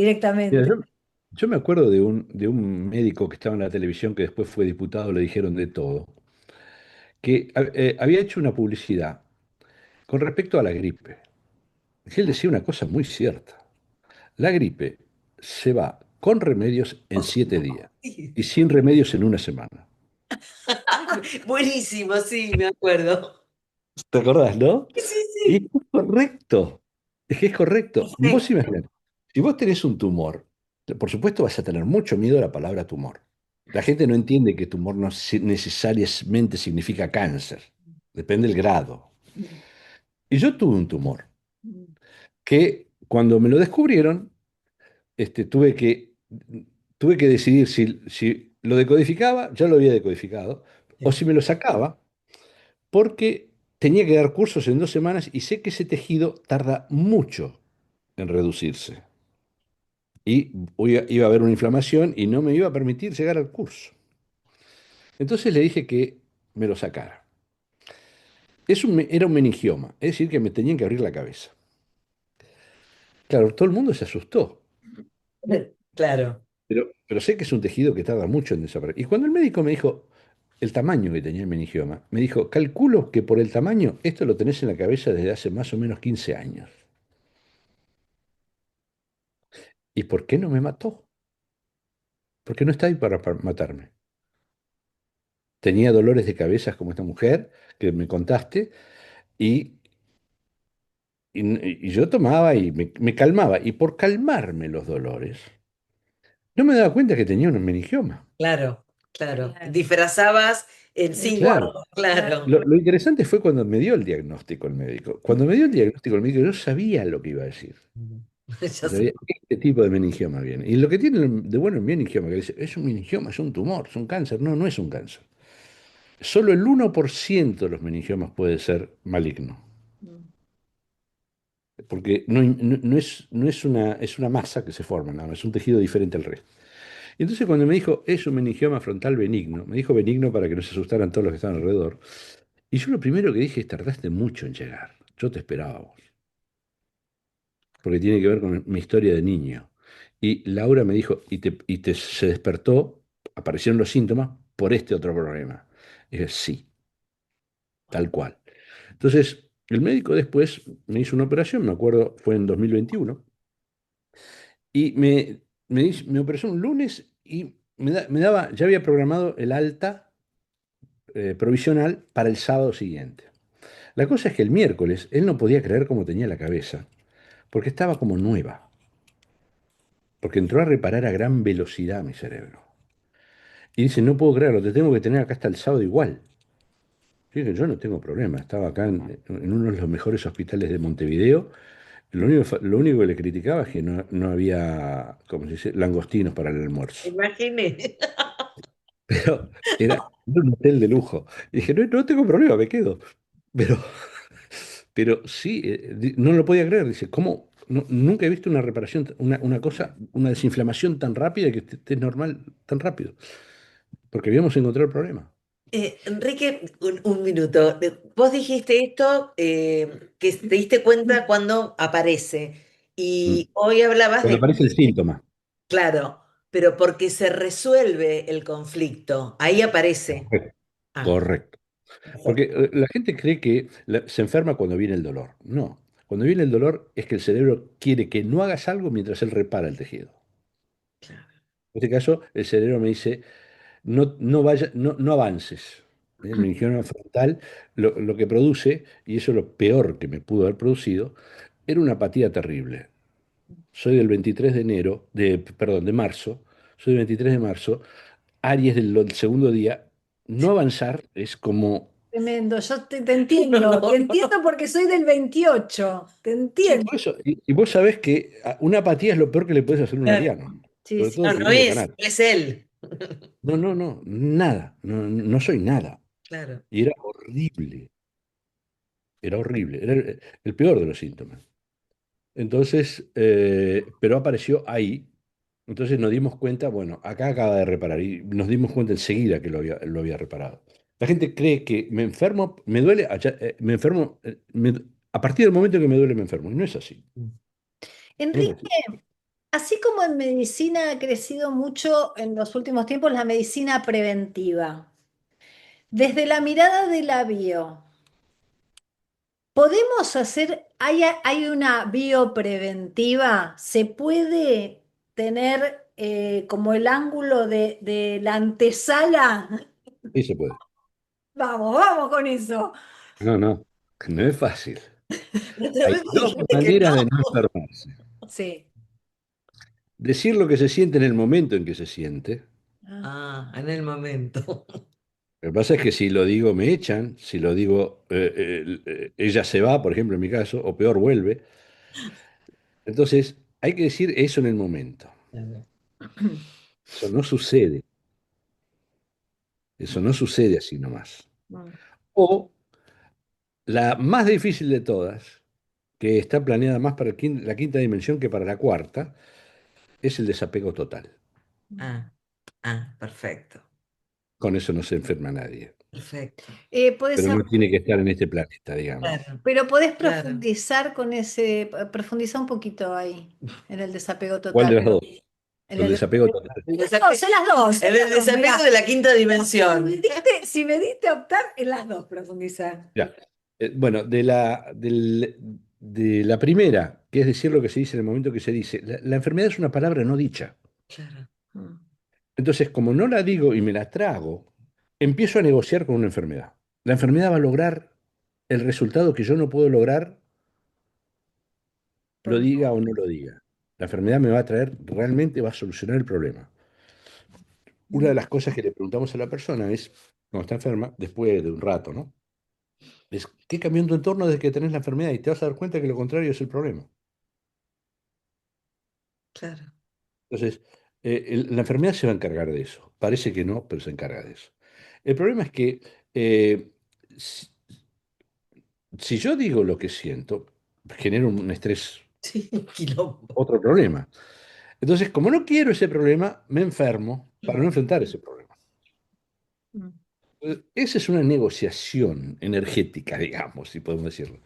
mira, directamente. yo me acuerdo de un médico que estaba en la televisión que después fue diputado, le dijeron de todo, que había hecho una publicidad con respecto a la gripe. Y él decía una cosa muy cierta. La gripe se va con remedios en 7 días y sin remedios en una semana. Buenísimo, sí, me acuerdo. ¿Te acordás, no? Sí, sí, Y sí. es correcto. Es que es correcto. Vos Perfecto. imaginate, si vos tenés un tumor, por supuesto vas a tener mucho miedo a la palabra tumor. La gente no entiende que tumor no necesariamente significa cáncer. Depende del grado. Y yo tuve un tumor que cuando me lo descubrieron, este, tuve que decidir si lo decodificaba, ya lo había decodificado, o si me lo sacaba, porque tenía que dar cursos en 2 semanas y sé que ese tejido tarda mucho en reducirse. Y iba a haber una inflamación y no me iba a permitir llegar al curso. Entonces le dije que me lo sacara. Era un meningioma, es decir, que me tenían que abrir la cabeza. Claro, todo el mundo se asustó, Claro, pero sé que es un tejido que tarda mucho en desaparecer. Y cuando el médico me dijo el tamaño que tenía el meningioma, me dijo, calculo que por el tamaño, esto lo tenés en la cabeza desde hace más o menos 15 años. ¿Y por qué no me mató? Porque no está ahí para matarme. Tenía dolores de cabeza como esta mujer que me contaste y, y yo tomaba y me calmaba. Y por calmarme los dolores, no me daba cuenta que tenía un meningioma. claro, claro. Claro. Disfrazabas el Claro. síntoma, Claro. claro. Lo interesante fue cuando me dio el diagnóstico el médico. Cuando me dio el diagnóstico el médico, yo sabía lo que iba a decir. Ya Yo sé. sabía, este tipo de meningioma viene. Y lo que tiene de bueno el meningioma, que dice, es un meningioma, es un tumor, es un cáncer. No, no es un cáncer. Solo el 1% de los meningiomas puede ser maligno, porque no es una masa que se forma, nada más, es un tejido diferente al resto. Y entonces cuando me dijo, es un meningioma frontal benigno, me dijo benigno para que no se asustaran todos los que estaban alrededor. Y yo lo primero que dije es, tardaste mucho en llegar. Yo te esperaba a vos, porque tiene que ver con mi historia de niño. Y Laura me dijo, se despertó, aparecieron los síntomas por este otro problema. Y dije, sí, tal cual. Entonces, el médico después me hizo una operación, me acuerdo, fue en 2021, y me operó un lunes y ya había programado el alta provisional para el sábado siguiente. La cosa es que el miércoles él no podía creer cómo tenía la cabeza, porque estaba como nueva, porque entró a reparar a gran velocidad mi cerebro. Y dice, no puedo creerlo, te tengo que tener acá hasta el sábado igual. Yo dije, yo no tengo problema, estaba acá en uno de los mejores hospitales de Montevideo. Lo único que le criticaba es que no había, como se dice, langostinos para el almuerzo. Imaginé. Pero era un hotel de lujo. Y dije, no, no tengo problema, me quedo. Pero, pero sí, no lo podía creer. Dice, ¿cómo? Nunca he visto una reparación, una cosa, una desinflamación tan rápida que esté normal tan rápido. Porque habíamos encontrado el problema. Enrique, un minuto. Vos dijiste esto que te diste cuenta cuando aparece. Mm. Y hoy hablabas Cuando de, aparece el síntoma. claro, pero porque se resuelve el conflicto. Ahí aparece. Correcto. Ah, Correcto. Porque Perfecto. la gente cree que se enferma cuando viene el dolor. No, cuando viene el dolor es que el cerebro quiere que no hagas algo mientras él repara el tejido. Claro. En este caso, el cerebro me dice, no vaya, no avances. Mi misión frontal lo que produce, y eso es lo peor que me pudo haber producido, era una apatía terrible. Soy del 23 de enero, perdón, de marzo, soy del 23 de marzo, Aries del segundo día, no avanzar es como, Tremendo, yo te No, entiendo, no, te no. entiendo porque soy del 28, te sí, entiendo. por eso, y vos sabés que una apatía es lo peor que le puedes hacer a un Claro. ariano, Sí, sobre sí, todo No, el no primero de es, canal. es él. No, no, no, nada, no soy nada. Claro. Y era horrible, era el peor de los síntomas. Entonces, pero apareció ahí. Entonces nos dimos cuenta, bueno, acá acaba de reparar y nos dimos cuenta enseguida que lo había reparado. La gente cree que me enfermo, me duele, me enfermo, a partir del momento que me duele me enfermo. Y no es así. No es Enrique, así. así como en medicina ha crecido mucho en los últimos tiempos la medicina preventiva, desde la mirada de la bio, ¿podemos hacer, hay una biopreventiva? ¿Se puede tener como el ángulo de la antesala? Sí se puede. Vamos, vamos con eso. No, no es fácil. La otra Hay vez me dos dijiste que maneras de no. no enfermarse. Sí. Decir lo que se siente en el momento en que se siente. Ah, Ah, en el momento. Lo que pasa es que si lo digo me echan, si lo digo ella se va, por ejemplo, en mi caso, o peor vuelve. Entonces, hay que decir eso en el momento. Claro. Eso no sucede. Eso no sucede así nomás. mm, O la más difícil de todas, que está planeada más para la quinta dimensión que para la cuarta, es el desapego total. Ah, perfecto. Con eso no se enferma nadie. Perfecto. podés Pero no tiene que estar en este planeta, digamos. Claro, pero podés claro. profundizar con ese, profundizar un poquito ahí, en el desapego ¿Cuál total. de las dos? En El el desapego desapego. total. El No, desape- son las dos, son las el dos, desapego mirá. de la quinta Si me dimensión. si me diste a optar, en las dos profundizar. Ya. Bueno, de la primera, que es decir lo que se dice en el momento que se dice, la enfermedad es una palabra no dicha. Claro, Mm, Entonces, como no la digo y me la trago, empiezo a negociar con una enfermedad. La enfermedad va a lograr el resultado que yo no puedo lograr, lo por- diga o no lo diga. La enfermedad me va a traer, realmente va a solucionar el problema. Una mm, de las cosas que le preguntamos a la persona es, cuando está enferma, después de un rato, ¿no? Es, ¿qué cambió en tu entorno desde que tenés la enfermedad? Y te vas a dar cuenta que lo contrario es el problema. claro, Entonces, la enfermedad se va a encargar de eso. Parece que no, pero se encarga de eso. El problema es que eh, si, si yo digo lo que siento, genero un estrés, sí, un quilombo. otro problema. Entonces, como no quiero ese problema, me enfermo para no enfrentar ese problema. mm. Esa es una negociación energética, digamos, si podemos decirlo.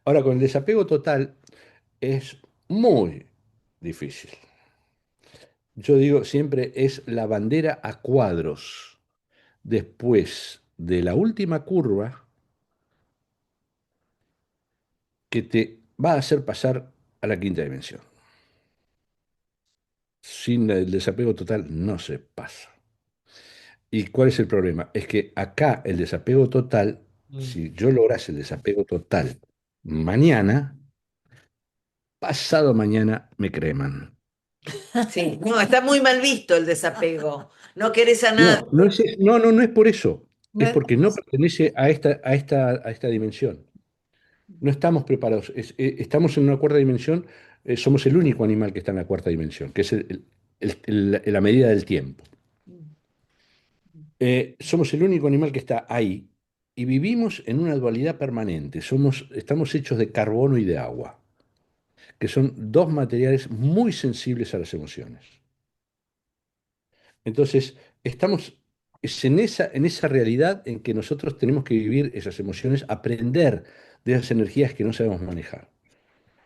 Ahora, con el desapego total es muy difícil. Yo digo siempre es la bandera a cuadros. Después de la última curva que te va a hacer pasar a la quinta dimensión. Sin el desapego total no se pasa. ¿Y cuál es el problema? Es que acá el desapego total, Mm. si yo lograse el desapego total mañana, pasado mañana me creman. Sí, no, está muy mal visto el desapego. No querés a nadie. No es por eso. No Es es- porque no pertenece a esta dimensión. No estamos preparados. Estamos en una cuarta dimensión. Somos el único animal que está en la cuarta dimensión, que es la medida del tiempo. Somos el único animal que está ahí y vivimos en una dualidad permanente. Estamos hechos de carbono y de agua, que son dos materiales muy sensibles a las emociones. Entonces, es en esa realidad en que nosotros tenemos que vivir esas emociones, aprender de esas energías que no sabemos manejar.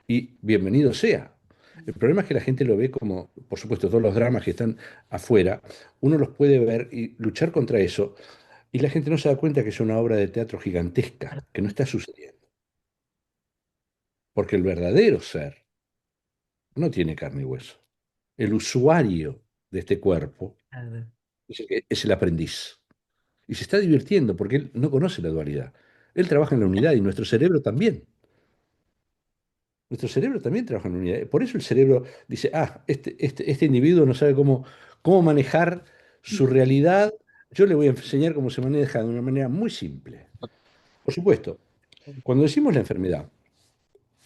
Y bienvenido sea. El problema es que la gente lo ve como, por supuesto, todos los dramas que están afuera, uno los puede ver y luchar contra eso, Y la gente no se da cuenta que es una obra de teatro gigantesca, que no está sucediendo. Porque el verdadero ser no tiene carne y hueso. El usuario de este cuerpo Claro. es el aprendiz. Y se está divirtiendo porque él no conoce la dualidad. Él trabaja en la unidad y nuestro cerebro también. Nuestro cerebro también trabaja en la unidad. Por eso el cerebro dice, este individuo no sabe cómo manejar su realidad. Yo le voy a enseñar cómo se maneja de una manera muy simple. Por supuesto, cuando decimos la enfermedad,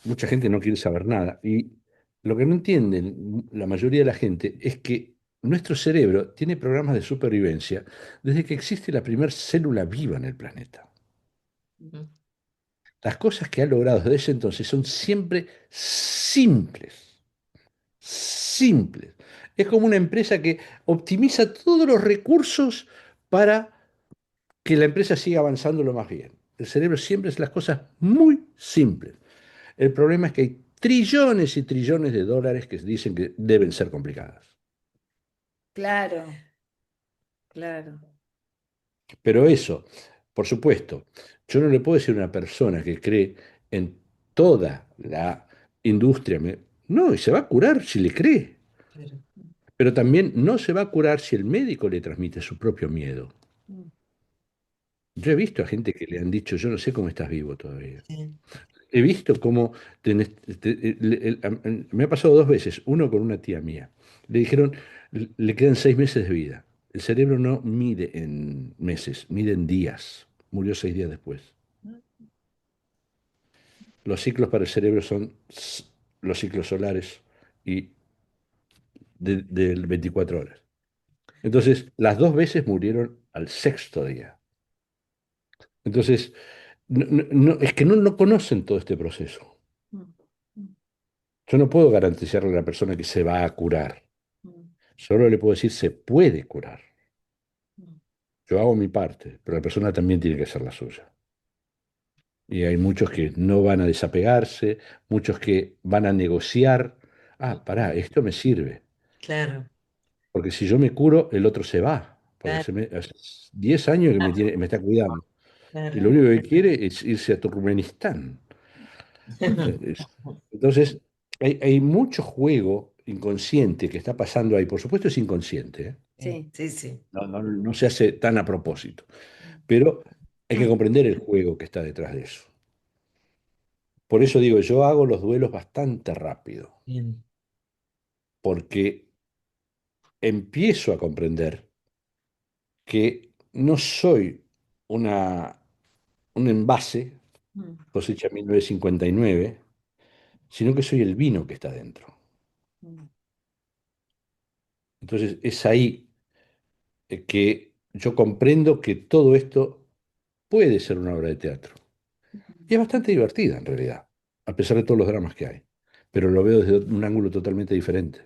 mucha gente no quiere saber nada. Y lo que no entienden la mayoría de la gente es que nuestro cerebro tiene programas de supervivencia desde que existe la primera célula viva en el planeta. Ujú. Las cosas que ha logrado desde ese entonces son siempre simples, simples. Es como una empresa que optimiza todos los recursos para que la empresa siga avanzando lo más bien. El cerebro siempre es las cosas muy simples. El problema es que hay trillones y trillones de dólares que dicen que deben ser complicadas. Claro, claro. Pero eso, por supuesto, yo no le puedo decir a una persona que cree en toda la industria, no, y se va a curar si le cree, Claro. pero también no se va a curar si el médico le transmite su propio miedo. Mm. Yo he visto a gente que le han dicho, yo no sé cómo estás vivo todavía. Sí. He visto cómo me ha pasado dos veces, uno con una tía mía. Le dijeron, le quedan 6 meses de vida. El cerebro no mide en meses, mide en días. Murió 6 días después. Los ciclos para el cerebro son los ciclos solares y de 24 horas. Entonces, las dos veces murieron al sexto día. Entonces, es que no conocen todo este proceso. Mm, mm, Yo no puedo garantizarle a la persona que se va a curar. mm, Solo le puedo decir se puede curar. mm. Yo hago mi parte, pero la persona también tiene que hacer la suya. Y hay muchos que no van a desapegarse, muchos que van a negociar. Ah, pará, esto me sirve. Claro, Porque si yo me curo, el otro se va. Porque claro, hace 10 años que me está cuidando. Y lo claro. único que quiere es irse a Turkmenistán. Entonces, hay mucho juego inconsciente que está pasando ahí. Por supuesto es inconsciente, ¿eh? Sí, Sí. sí, sí. No se hace tan a propósito. Pero hay que comprender el juego que está detrás de eso. Por eso digo, yo hago los duelos bastante rápido, Bien. porque empiezo a comprender que no soy un envase, Mm, cosecha 1959, sino que soy el vino que está dentro. mm, Entonces es ahí que yo comprendo que todo esto puede ser una obra de teatro. Y es bastante divertida en realidad, a pesar de todos los dramas que hay. Pero lo veo desde un ángulo totalmente diferente.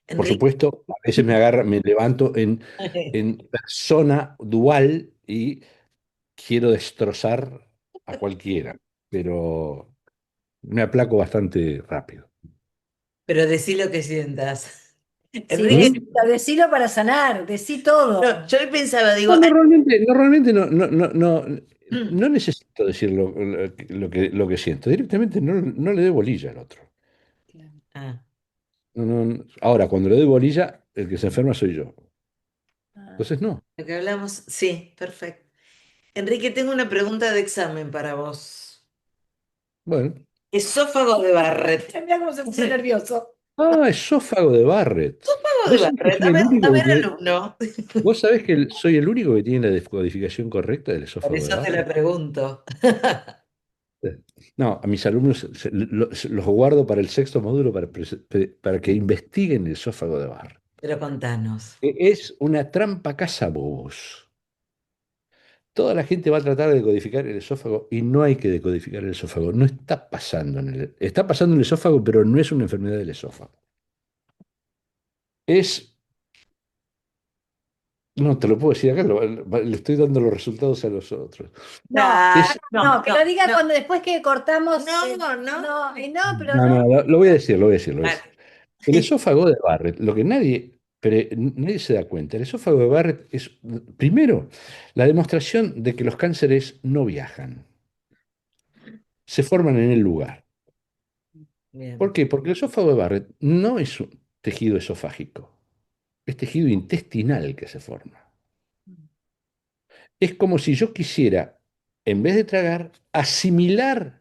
Por Enrique, supuesto, a veces me levanto en persona dual y quiero destrozar a cualquiera, pero me aplaco bastante rápido. pero decí lo que sientas. sí, Enrique, ¿Mm? decilo para sanar, decí todo. no, yo hoy pensaba, digo, No, normalmente no necesito decir lo que siento. Directamente no le doy bolilla al otro. Claro. ah, Ahora, cuando le doy bolilla, el que se enferma soy yo. Ah, Entonces, no. lo que hablamos, sí, perfecto. Enrique, tengo una pregunta de examen para vos. Bueno. Esófago de Barrett. mira cómo se puso nervioso. Ah, esófago de Barrett. Esófago de ¿Vos sabés que Barrett, soy el a único que ver, tiene, alumno. vos sabés que soy el único que tiene la descodificación correcta del Por esófago de eso te la Barrett? pregunto. No, a mis alumnos los guardo para el sexto módulo para que investiguen el esófago de Barrett. Pero contanos. Es una trampa cazabobos. Toda la gente va a tratar de decodificar el esófago y no hay que decodificar el esófago. No está pasando está pasando en el esófago, pero no es una enfermedad del esófago. Es, no te lo puedo decir acá, le estoy dando los resultados a los otros. No, Ah, Es, no, no, que no, lo diga no, cuando después que cortamos. no, no. No, no, pero no, no. no, lo voy a decir, lo voy a decir, lo voy a Ah, decir. El esófago de Barrett, lo que nadie pero nadie se da cuenta. El esófago de Barrett es, primero, la demostración de que los cánceres no viajan, se forman en el lugar. ¿Por Bien. qué? Porque el esófago de Barrett no es un tejido esofágico, es tejido intestinal que se forma. Es como si yo quisiera, en vez de tragar, asimilar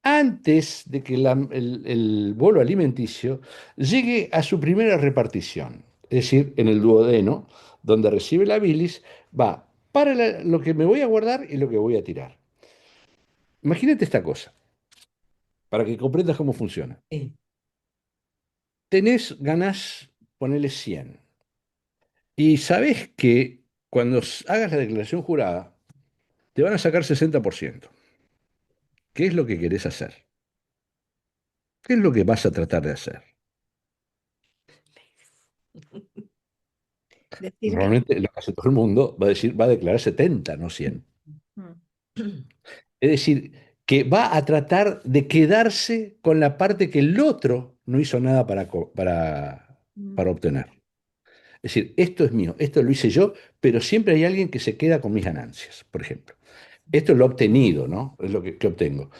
antes de que el bolo alimenticio llegue a su primera repartición. Es decir, en el duodeno, donde recibe la bilis, va para lo que me voy a guardar y lo que voy a tirar. Imagínate esta cosa, para que comprendas cómo funciona. Sí. Tenés, ganás, ponele 100. Y sabés que cuando hagas la declaración jurada, te van a sacar 60%. ¿Qué es lo que querés hacer? ¿Qué es lo que vas a tratar de hacer? Decir que... Normalmente lo que hace todo el mundo va a decir, va a declarar 70, no 100. Mm, Es decir, que va a tratar de quedarse con la parte que el otro no hizo nada para mm, obtener. Es decir, esto es mío, esto lo hice yo, pero siempre hay alguien que se queda con mis ganancias, por ejemplo. Esto es lo obtenido, ¿no? Es lo que obtengo.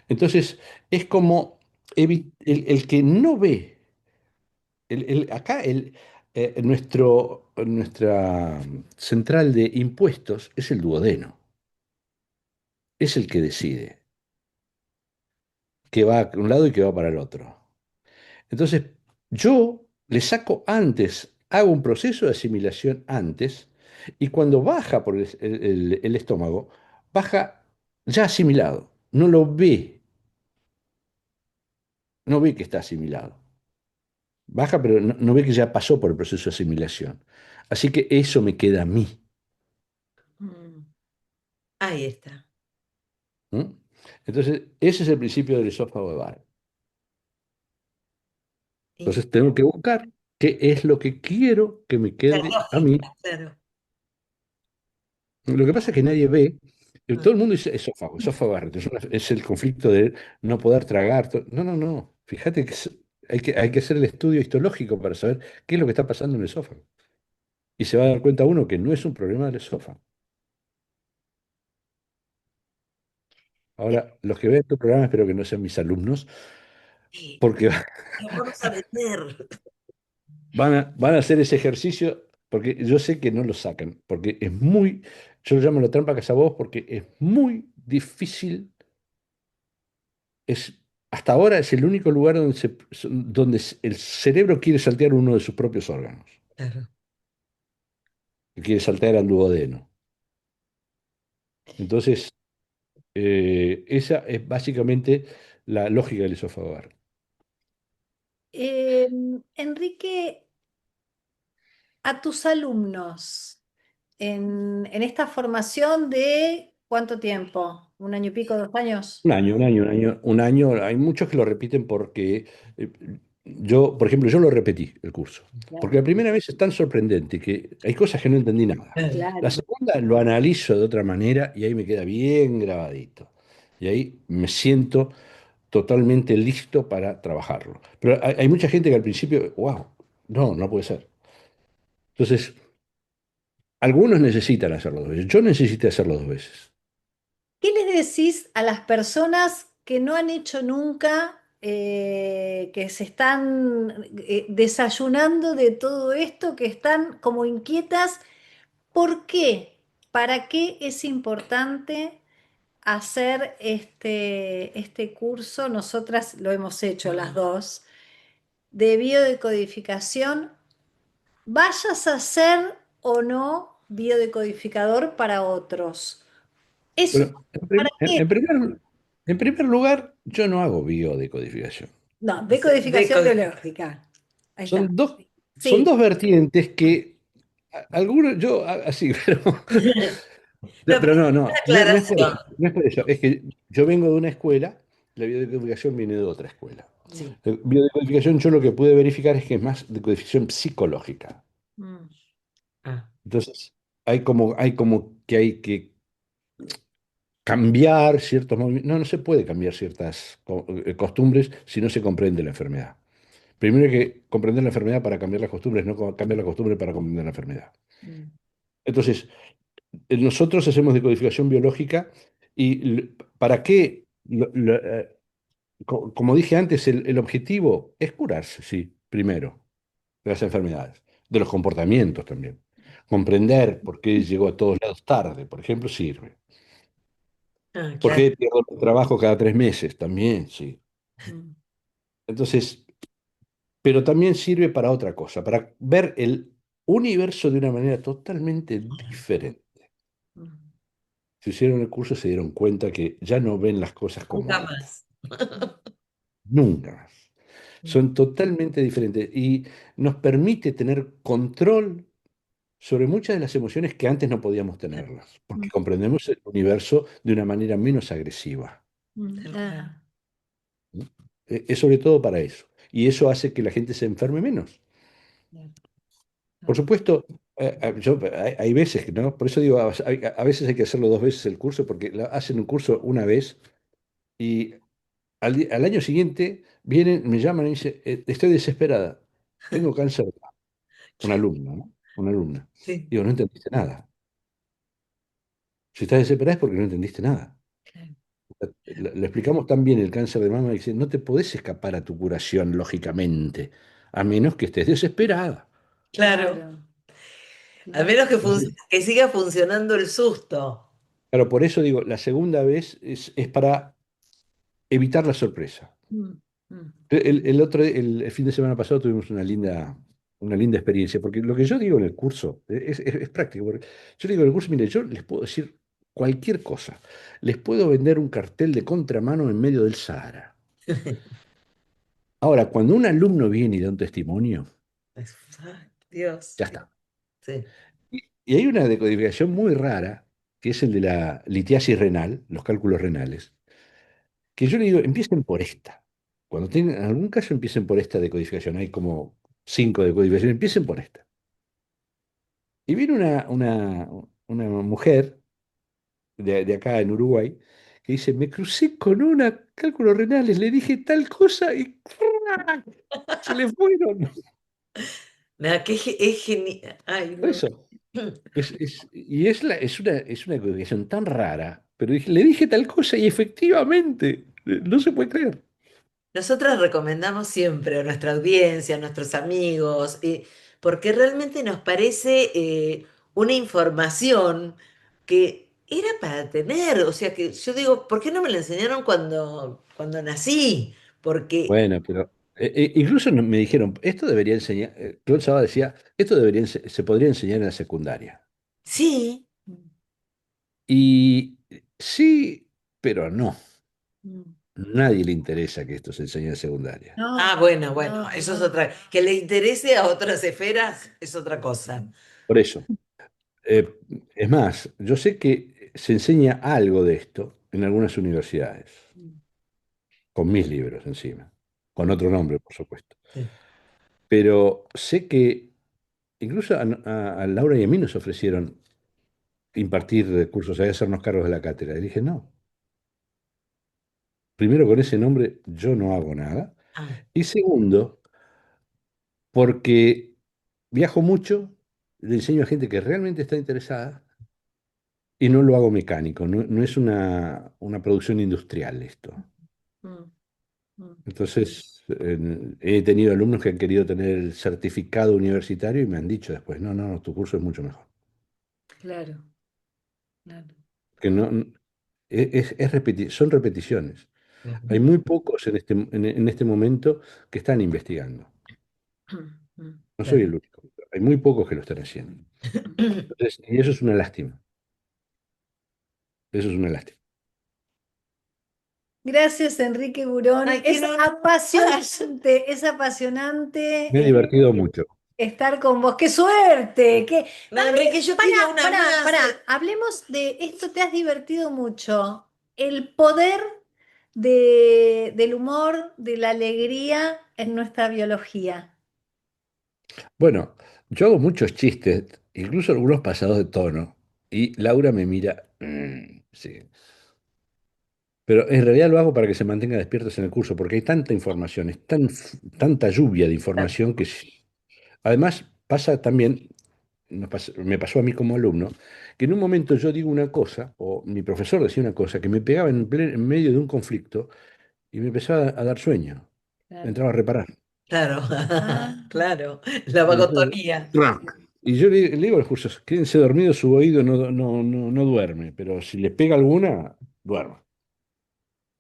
Entonces, es como el que no ve, acá nuestra central de impuestos es el duodeno, es el que decide que va a un lado y que va para el otro. Entonces, yo le saco antes, hago un proceso de asimilación antes, y cuando baja por el estómago, baja ya asimilado, no lo ve, no ve que está asimilado. Baja, pero no ve que ya pasó por el proceso de asimilación. Así que eso me queda a mí. mm. Ahí está. ¿M? Entonces, ese es el principio del esófago de Barrett. Y Entonces, tengo que buscar qué es lo que quiero que me la quede a mí. lógica, claro. Lo que pasa es que nadie ve, Ah, todo el mundo dice esófago, esófago Barrett, es el conflicto de no poder tragar. No, no, no. Fíjate que hay que hacer el estudio histológico para saber qué es lo que está pasando en el esófago. Y se va a dar cuenta uno que no es un problema del esófago. Eh, Ahora, los que ven tu programa espero que no sean mis alumnos, sí, porque lo vamos a vender. van a hacer ese ejercicio, porque yo sé que no lo sacan, porque es muy, yo lo llamo la trampa cazabobos, porque es muy difícil. Hasta ahora es el único lugar donde el cerebro quiere saltear uno de sus propios órganos, Claro. que quiere saltear al duodeno. Entonces, esa es básicamente la lógica del esófago. Enrique, a tus alumnos, en esta formación de ¿cuánto tiempo? ¿Un año y pico, 2 años? Un año, un año, un año, un año. Hay muchos que lo repiten porque eh, yo, por ejemplo, yo lo repetí el curso. Porque Claro, la primera vez es tan sorprendente que hay cosas que no entendí nada. Claro. La claro. segunda lo analizo de otra manera y ahí me queda bien grabadito. Y ahí me siento totalmente listo para trabajarlo. Pero hay mucha gente que al principio, wow, no, no puede ser. Entonces, algunos necesitan hacerlo 2 veces. Yo necesité hacerlo 2 veces. ¿Qué les decís a las personas que no han hecho nunca, que se están desayunando de todo esto, que están como inquietas? ¿Por qué? ¿Para qué es importante hacer este curso? Nosotras lo hemos hecho las dos, de biodecodificación, vayas a ser o no biodecodificador para otros. Eso, Bueno, ¿para qué? en primer lugar, yo no hago biodecodificación. No, De decodificación co- biológica. Ahí está. Son dos, son Sí. dos vertientes que algunos, yo así, pero, No, pero pero no, una no es por aclaración. eso, no es por eso. Es que yo vengo de una escuela, la biodecodificación viene de otra escuela. Sí. Biodecodificación, yo lo que pude verificar es que es más decodificación psicológica. Mm. Ah, Entonces, hay como que hay que cambiar ciertos movimientos. No, no se puede cambiar ciertas costumbres si no se comprende la enfermedad. Primero hay que comprender la enfermedad para cambiar las costumbres, no cambiar la costumbre para comprender la enfermedad. Mm, Entonces, nosotros hacemos decodificación biológica y ¿para qué? Como dije antes, el objetivo es curarse, sí, primero, de las enfermedades, de los comportamientos también. Comprender por qué llegó a todos lados tarde, por ejemplo, sirve. Ah, ¿Por claro, qué pierdo el trabajo cada 3 meses? También, sí. mm, Entonces, pero también sirve para otra cosa, para ver el universo de una manera totalmente diferente. mm, Si hicieron el curso se dieron cuenta que ya no ven las cosas como nunca antes, más. mm, nunca más. mm, Son totalmente diferentes y nos permite tener control sobre muchas de las emociones que antes no podíamos tenerlas, porque mm, comprendemos el universo de una manera menos agresiva. ah, ¿No? Es sobre todo para eso. Y eso hace que la gente se enferme menos. claro, Por claro. supuesto, hay veces que no, por eso digo, a veces hay que hacerlo 2 veces el curso, porque hacen un curso una vez y al año siguiente vienen, me llaman y dicen, estoy desesperada, tengo cáncer, un alumno, ¿no? Una alumna. Sí, Digo, no entendiste nada. Si estás desesperada es porque no entendiste nada. Claro, Le explicamos tan bien el cáncer de mama y dice, no te podés escapar a tu curación, lógicamente, a menos que estés desesperada. claro. claro, A claro. menos que, Entonces, que siga funcionando el susto. claro, por eso digo, la segunda vez es para evitar la sorpresa. Mm, mm, El fin de semana pasado tuvimos una linda experiencia, porque lo que yo digo en el curso es práctico. Porque yo le digo en el curso, mire, yo les puedo decir cualquier cosa. Les puedo vender un cartel de contramano en medio del Sahara. Ahora, cuando un alumno viene y da un testimonio, Ay, Dios. ya está. Sí. Y hay una decodificación muy rara, que es el de la litiasis renal, los cálculos renales, que yo le digo, empiecen por esta. Cuando tengan algún caso, empiecen por esta decodificación. Hay como 5 decodificaciones, empiecen por esta. Y viene una mujer de acá en Uruguay que dice, me crucé con una cálculos renales, le dije tal cosa y ¡crack! Se le fueron. Nada, que es genial. Ay, Por no. eso. Y es una decodificación tan rara, pero le dije tal cosa y efectivamente, no se puede creer. Nosotras recomendamos siempre a nuestra audiencia, a nuestros amigos, porque realmente nos parece una información que era para tener. O sea que yo digo, ¿por qué no me la enseñaron cuando nací? Porque Bueno, pero incluso me dijeron, esto debería enseñar, Claude Saba decía, esto se podría enseñar en la secundaria. sí. mm, Y sí, pero no. mm. Nadie le interesa que esto se enseñe en secundaria. Ah, No, bueno, bueno, no, eso es no. otra. Que le interese a otras esferas es otra cosa. Por eso. Es más, yo sé que se enseña algo de esto en algunas universidades, Mm, con mis libros encima, con otro nombre, por supuesto. Sí. Pero sé que incluso a Laura y a mí nos ofrecieron impartir cursos, hacernos cargos de la cátedra. Y dije, no, primero con ese nombre yo no hago nada. Ah, Y segundo, porque viajo mucho, le enseño a gente que realmente está interesada y no lo hago mecánico, no es una producción industrial esto. mm, mm. Entonces, he tenido alumnos que han querido tener el certificado universitario y me han dicho después, no, no, no, tu curso es mucho mejor. Claro, claro. Que no, son repeticiones. Hay ujú. muy pocos en este momento que están investigando. Mm, No soy Claro. el único. Hay muy pocos que lo están haciendo. Entonces, y eso es una lástima. Eso es una lástima. Gracias, Enrique Burón. Ay, que no. Es apasionante Me he divertido mucho. estar con vos. ¡Qué suerte! No, Enrique, yo Pará, tenía una pará, más. pará. Hablemos de esto, te has divertido mucho. El poder del humor, de la alegría en nuestra biología. Bueno, yo hago muchos chistes, incluso algunos pasados de tono, y Laura me mira, sí. pero en realidad lo hago para que se mantenga despiertos en el curso, porque hay tanta información, es tanta lluvia de información que además pasa también, me pasó a mí como alumno, que en un momento yo digo una cosa, o mi profesor decía una cosa, que me pegaba en medio de un conflicto y me empezaba a dar sueño, me Claro. entraba a reparar. Claro, Ah, claro, la Y entonces, vagotonía. ¡trac! Y yo le digo a los cursos, quédense dormidos, su oído no duerme, pero si les pega alguna, duerma,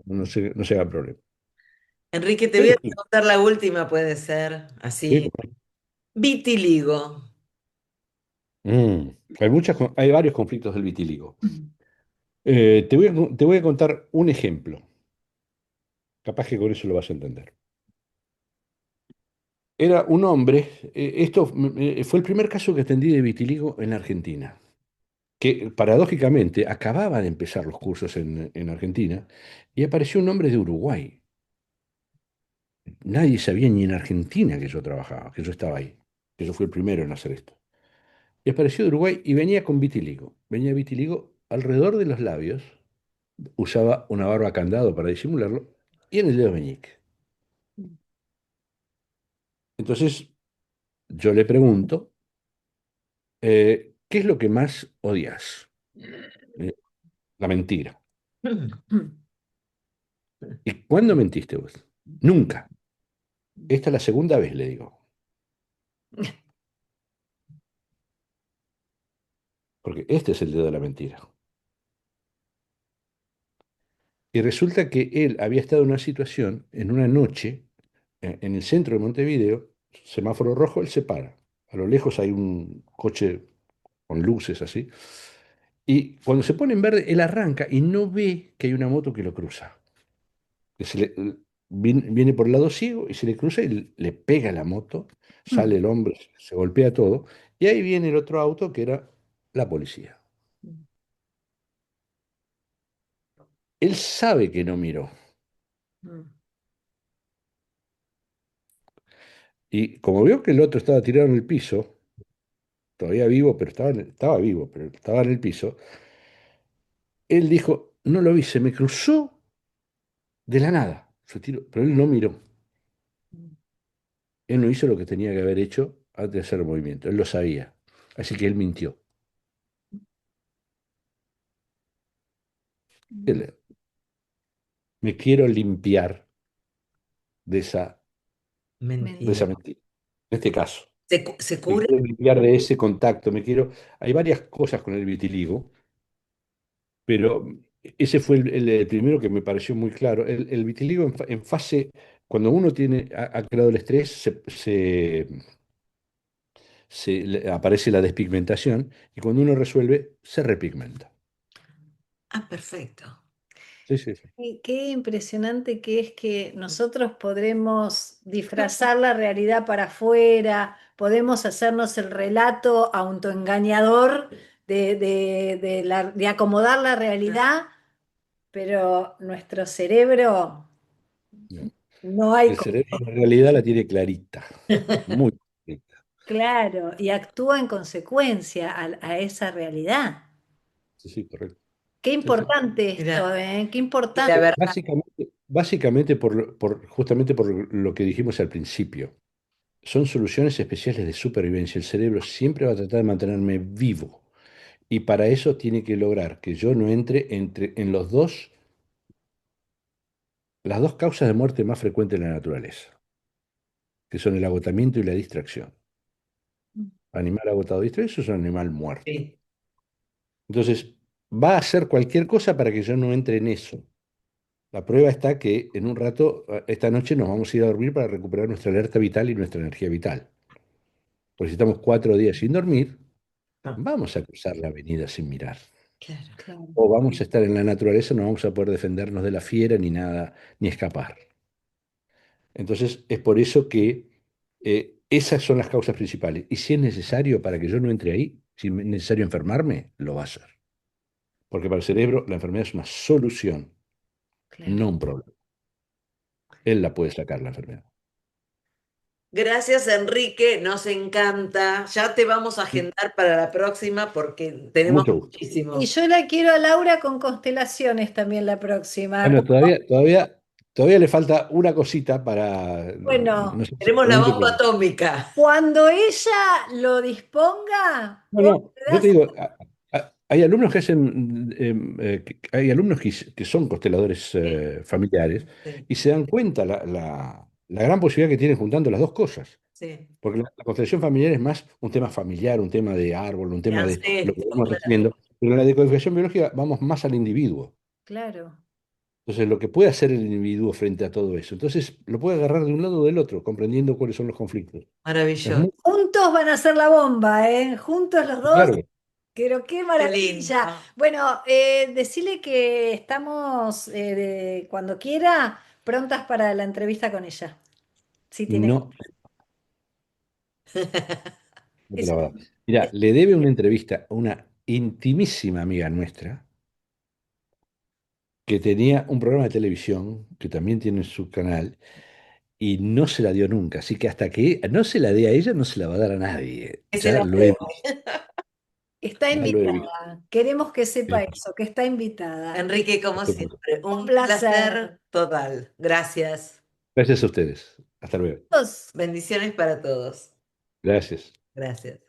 no se haga problema. Enrique, te voy Pero a preguntar la última, puede ser, sí, así. Vitiligo. hay varios conflictos del vitíligo. Te voy a contar un ejemplo. Capaz que con eso lo vas a entender. Era un hombre, fue el primer caso que atendí de vitiligo en Argentina, que paradójicamente acababa de empezar los cursos en Argentina y apareció un hombre de Uruguay. Nadie sabía ni en Argentina que yo trabajaba, que yo estaba ahí, que yo fui el primero en hacer esto. Y apareció de Uruguay y venía con vitiligo. Venía vitiligo alrededor de los labios, usaba una barba candado para disimularlo y en el dedo meñique. Entonces yo le pregunto, ¿qué es lo que más odias? Eh, La mentira. ¿Y cuándo mentiste vos? Nunca. Esta es la segunda vez, le digo, porque este es el dedo de la mentira. Y resulta que él había estado en una situación, en una noche, en el centro de Montevideo, semáforo rojo, él se para. A lo lejos hay un coche con luces así. Y cuando se pone en verde, él arranca y no ve que hay una moto que lo cruza. Que viene por el lado ciego y se le cruza y le pega la moto, sale el hombre, se golpea todo, y ahí viene el otro auto que era la policía. Él sabe que no miró. Y como vio que el otro estaba tirado en el piso, todavía vivo, pero estaba vivo, pero estaba en el piso, él dijo, no lo vi, se me cruzó de la nada. Pero él no miró. Él no hizo lo que tenía que haber hecho antes de hacer el movimiento. Él lo sabía. Así que él mintió. Él, me quiero limpiar de esa Mentira. mentira. En este caso, Se me cura? quiero limpiar de ese contacto. Hay varias cosas con el vitiligo, pero ese fue el primero que me pareció muy claro. El vitiligo en fase, cuando uno ha creado el estrés, aparece la despigmentación y cuando uno resuelve, se repigmenta. Ah, perfecto. Sí, sí, sí. qué impresionante que es que nosotros podremos disfrazar la realidad para afuera, podemos hacernos el relato autoengañador de acomodar la realidad, pero nuestro cerebro No. no hay El como, cerebro la realidad la tiene clarita, muy clarita. claro, y actúa en consecuencia a esa realidad. Sí, sí, correcto. Qué Sí, sí. importante esto, Mira, ¿eh? Qué y la importante. verdad, Básicamente justamente por lo que dijimos al principio, son soluciones especiales de supervivencia. El cerebro siempre va a tratar de mantenerme vivo y para eso tiene que lograr que yo no entre en las dos causas de muerte más frecuentes en la naturaleza, que son el agotamiento y la distracción. Animal agotado, distraído, eso es un animal muerto. sí. Entonces, va a hacer cualquier cosa para que yo no entre en eso. La prueba está que en un rato, esta noche nos vamos a ir a dormir para recuperar nuestra alerta vital y nuestra energía vital. Porque si estamos 4 días sin dormir, No, vamos a cruzar la avenida sin mirar. claro. Claro, O vamos a estar en la naturaleza, no vamos a poder defendernos de la fiera ni nada, ni escapar. Entonces, es por eso que esas son las causas principales. Y si es necesario para que yo no entre ahí, si es necesario enfermarme, lo va a hacer. Porque para el cerebro la enfermedad es una solución, claro. no un problema. Él la puede sacar, la enfermedad. Gracias, Enrique, nos encanta. Ya te vamos a agendar para la próxima porque Con tenemos mucho gusto. Y muchísimo. yo la quiero a Laura con constelaciones también la próxima. Bueno, todavía le falta una cosita para, no Bueno, sé Tenemos la exactamente, bomba pero... atómica. cuando ella lo disponga, No, vos no, me yo te das. digo, hay alumnos que hacen, hay alumnos que son consteladores Sí, familiares sí, y se dan cuenta la gran posibilidad que tienen juntando las dos cosas. sí. Porque la constelación familiar es más un tema familiar, un tema de árbol, un De tema de lo que ancestros, vamos claro. haciendo. Pero en la decodificación biológica vamos más al individuo. Claro. Entonces, lo que puede hacer el individuo frente a todo eso. Entonces, lo puede agarrar de un lado o del otro, comprendiendo cuáles son los conflictos. Es Maravilloso. muy Juntos van a ser la bomba, ¿eh? Juntos los dos. claro. Pero qué Qué lindo. maravilla. Bueno, decile que estamos, cuando quiera, prontas para la entrevista con ella. Si tiene. No, no te Es la va a un- dar. Mira, es- le debe una entrevista a una intimísima amiga nuestra que tenía un programa de televisión, que también tiene su canal, y no se la dio nunca. Así que hasta que no se la dé a ella, no se la va a dar a nadie. Que se Ya la lo he dé. visto, Está ya lo he visto. invitada. Queremos que sepa Sí, eso, que está invitada. Enrique, como por supuesto. siempre, Un un placer. placer total. Gracias. Gracias a ustedes. Hasta luego. Todos. Bendiciones para todos. Gracias. Gracias.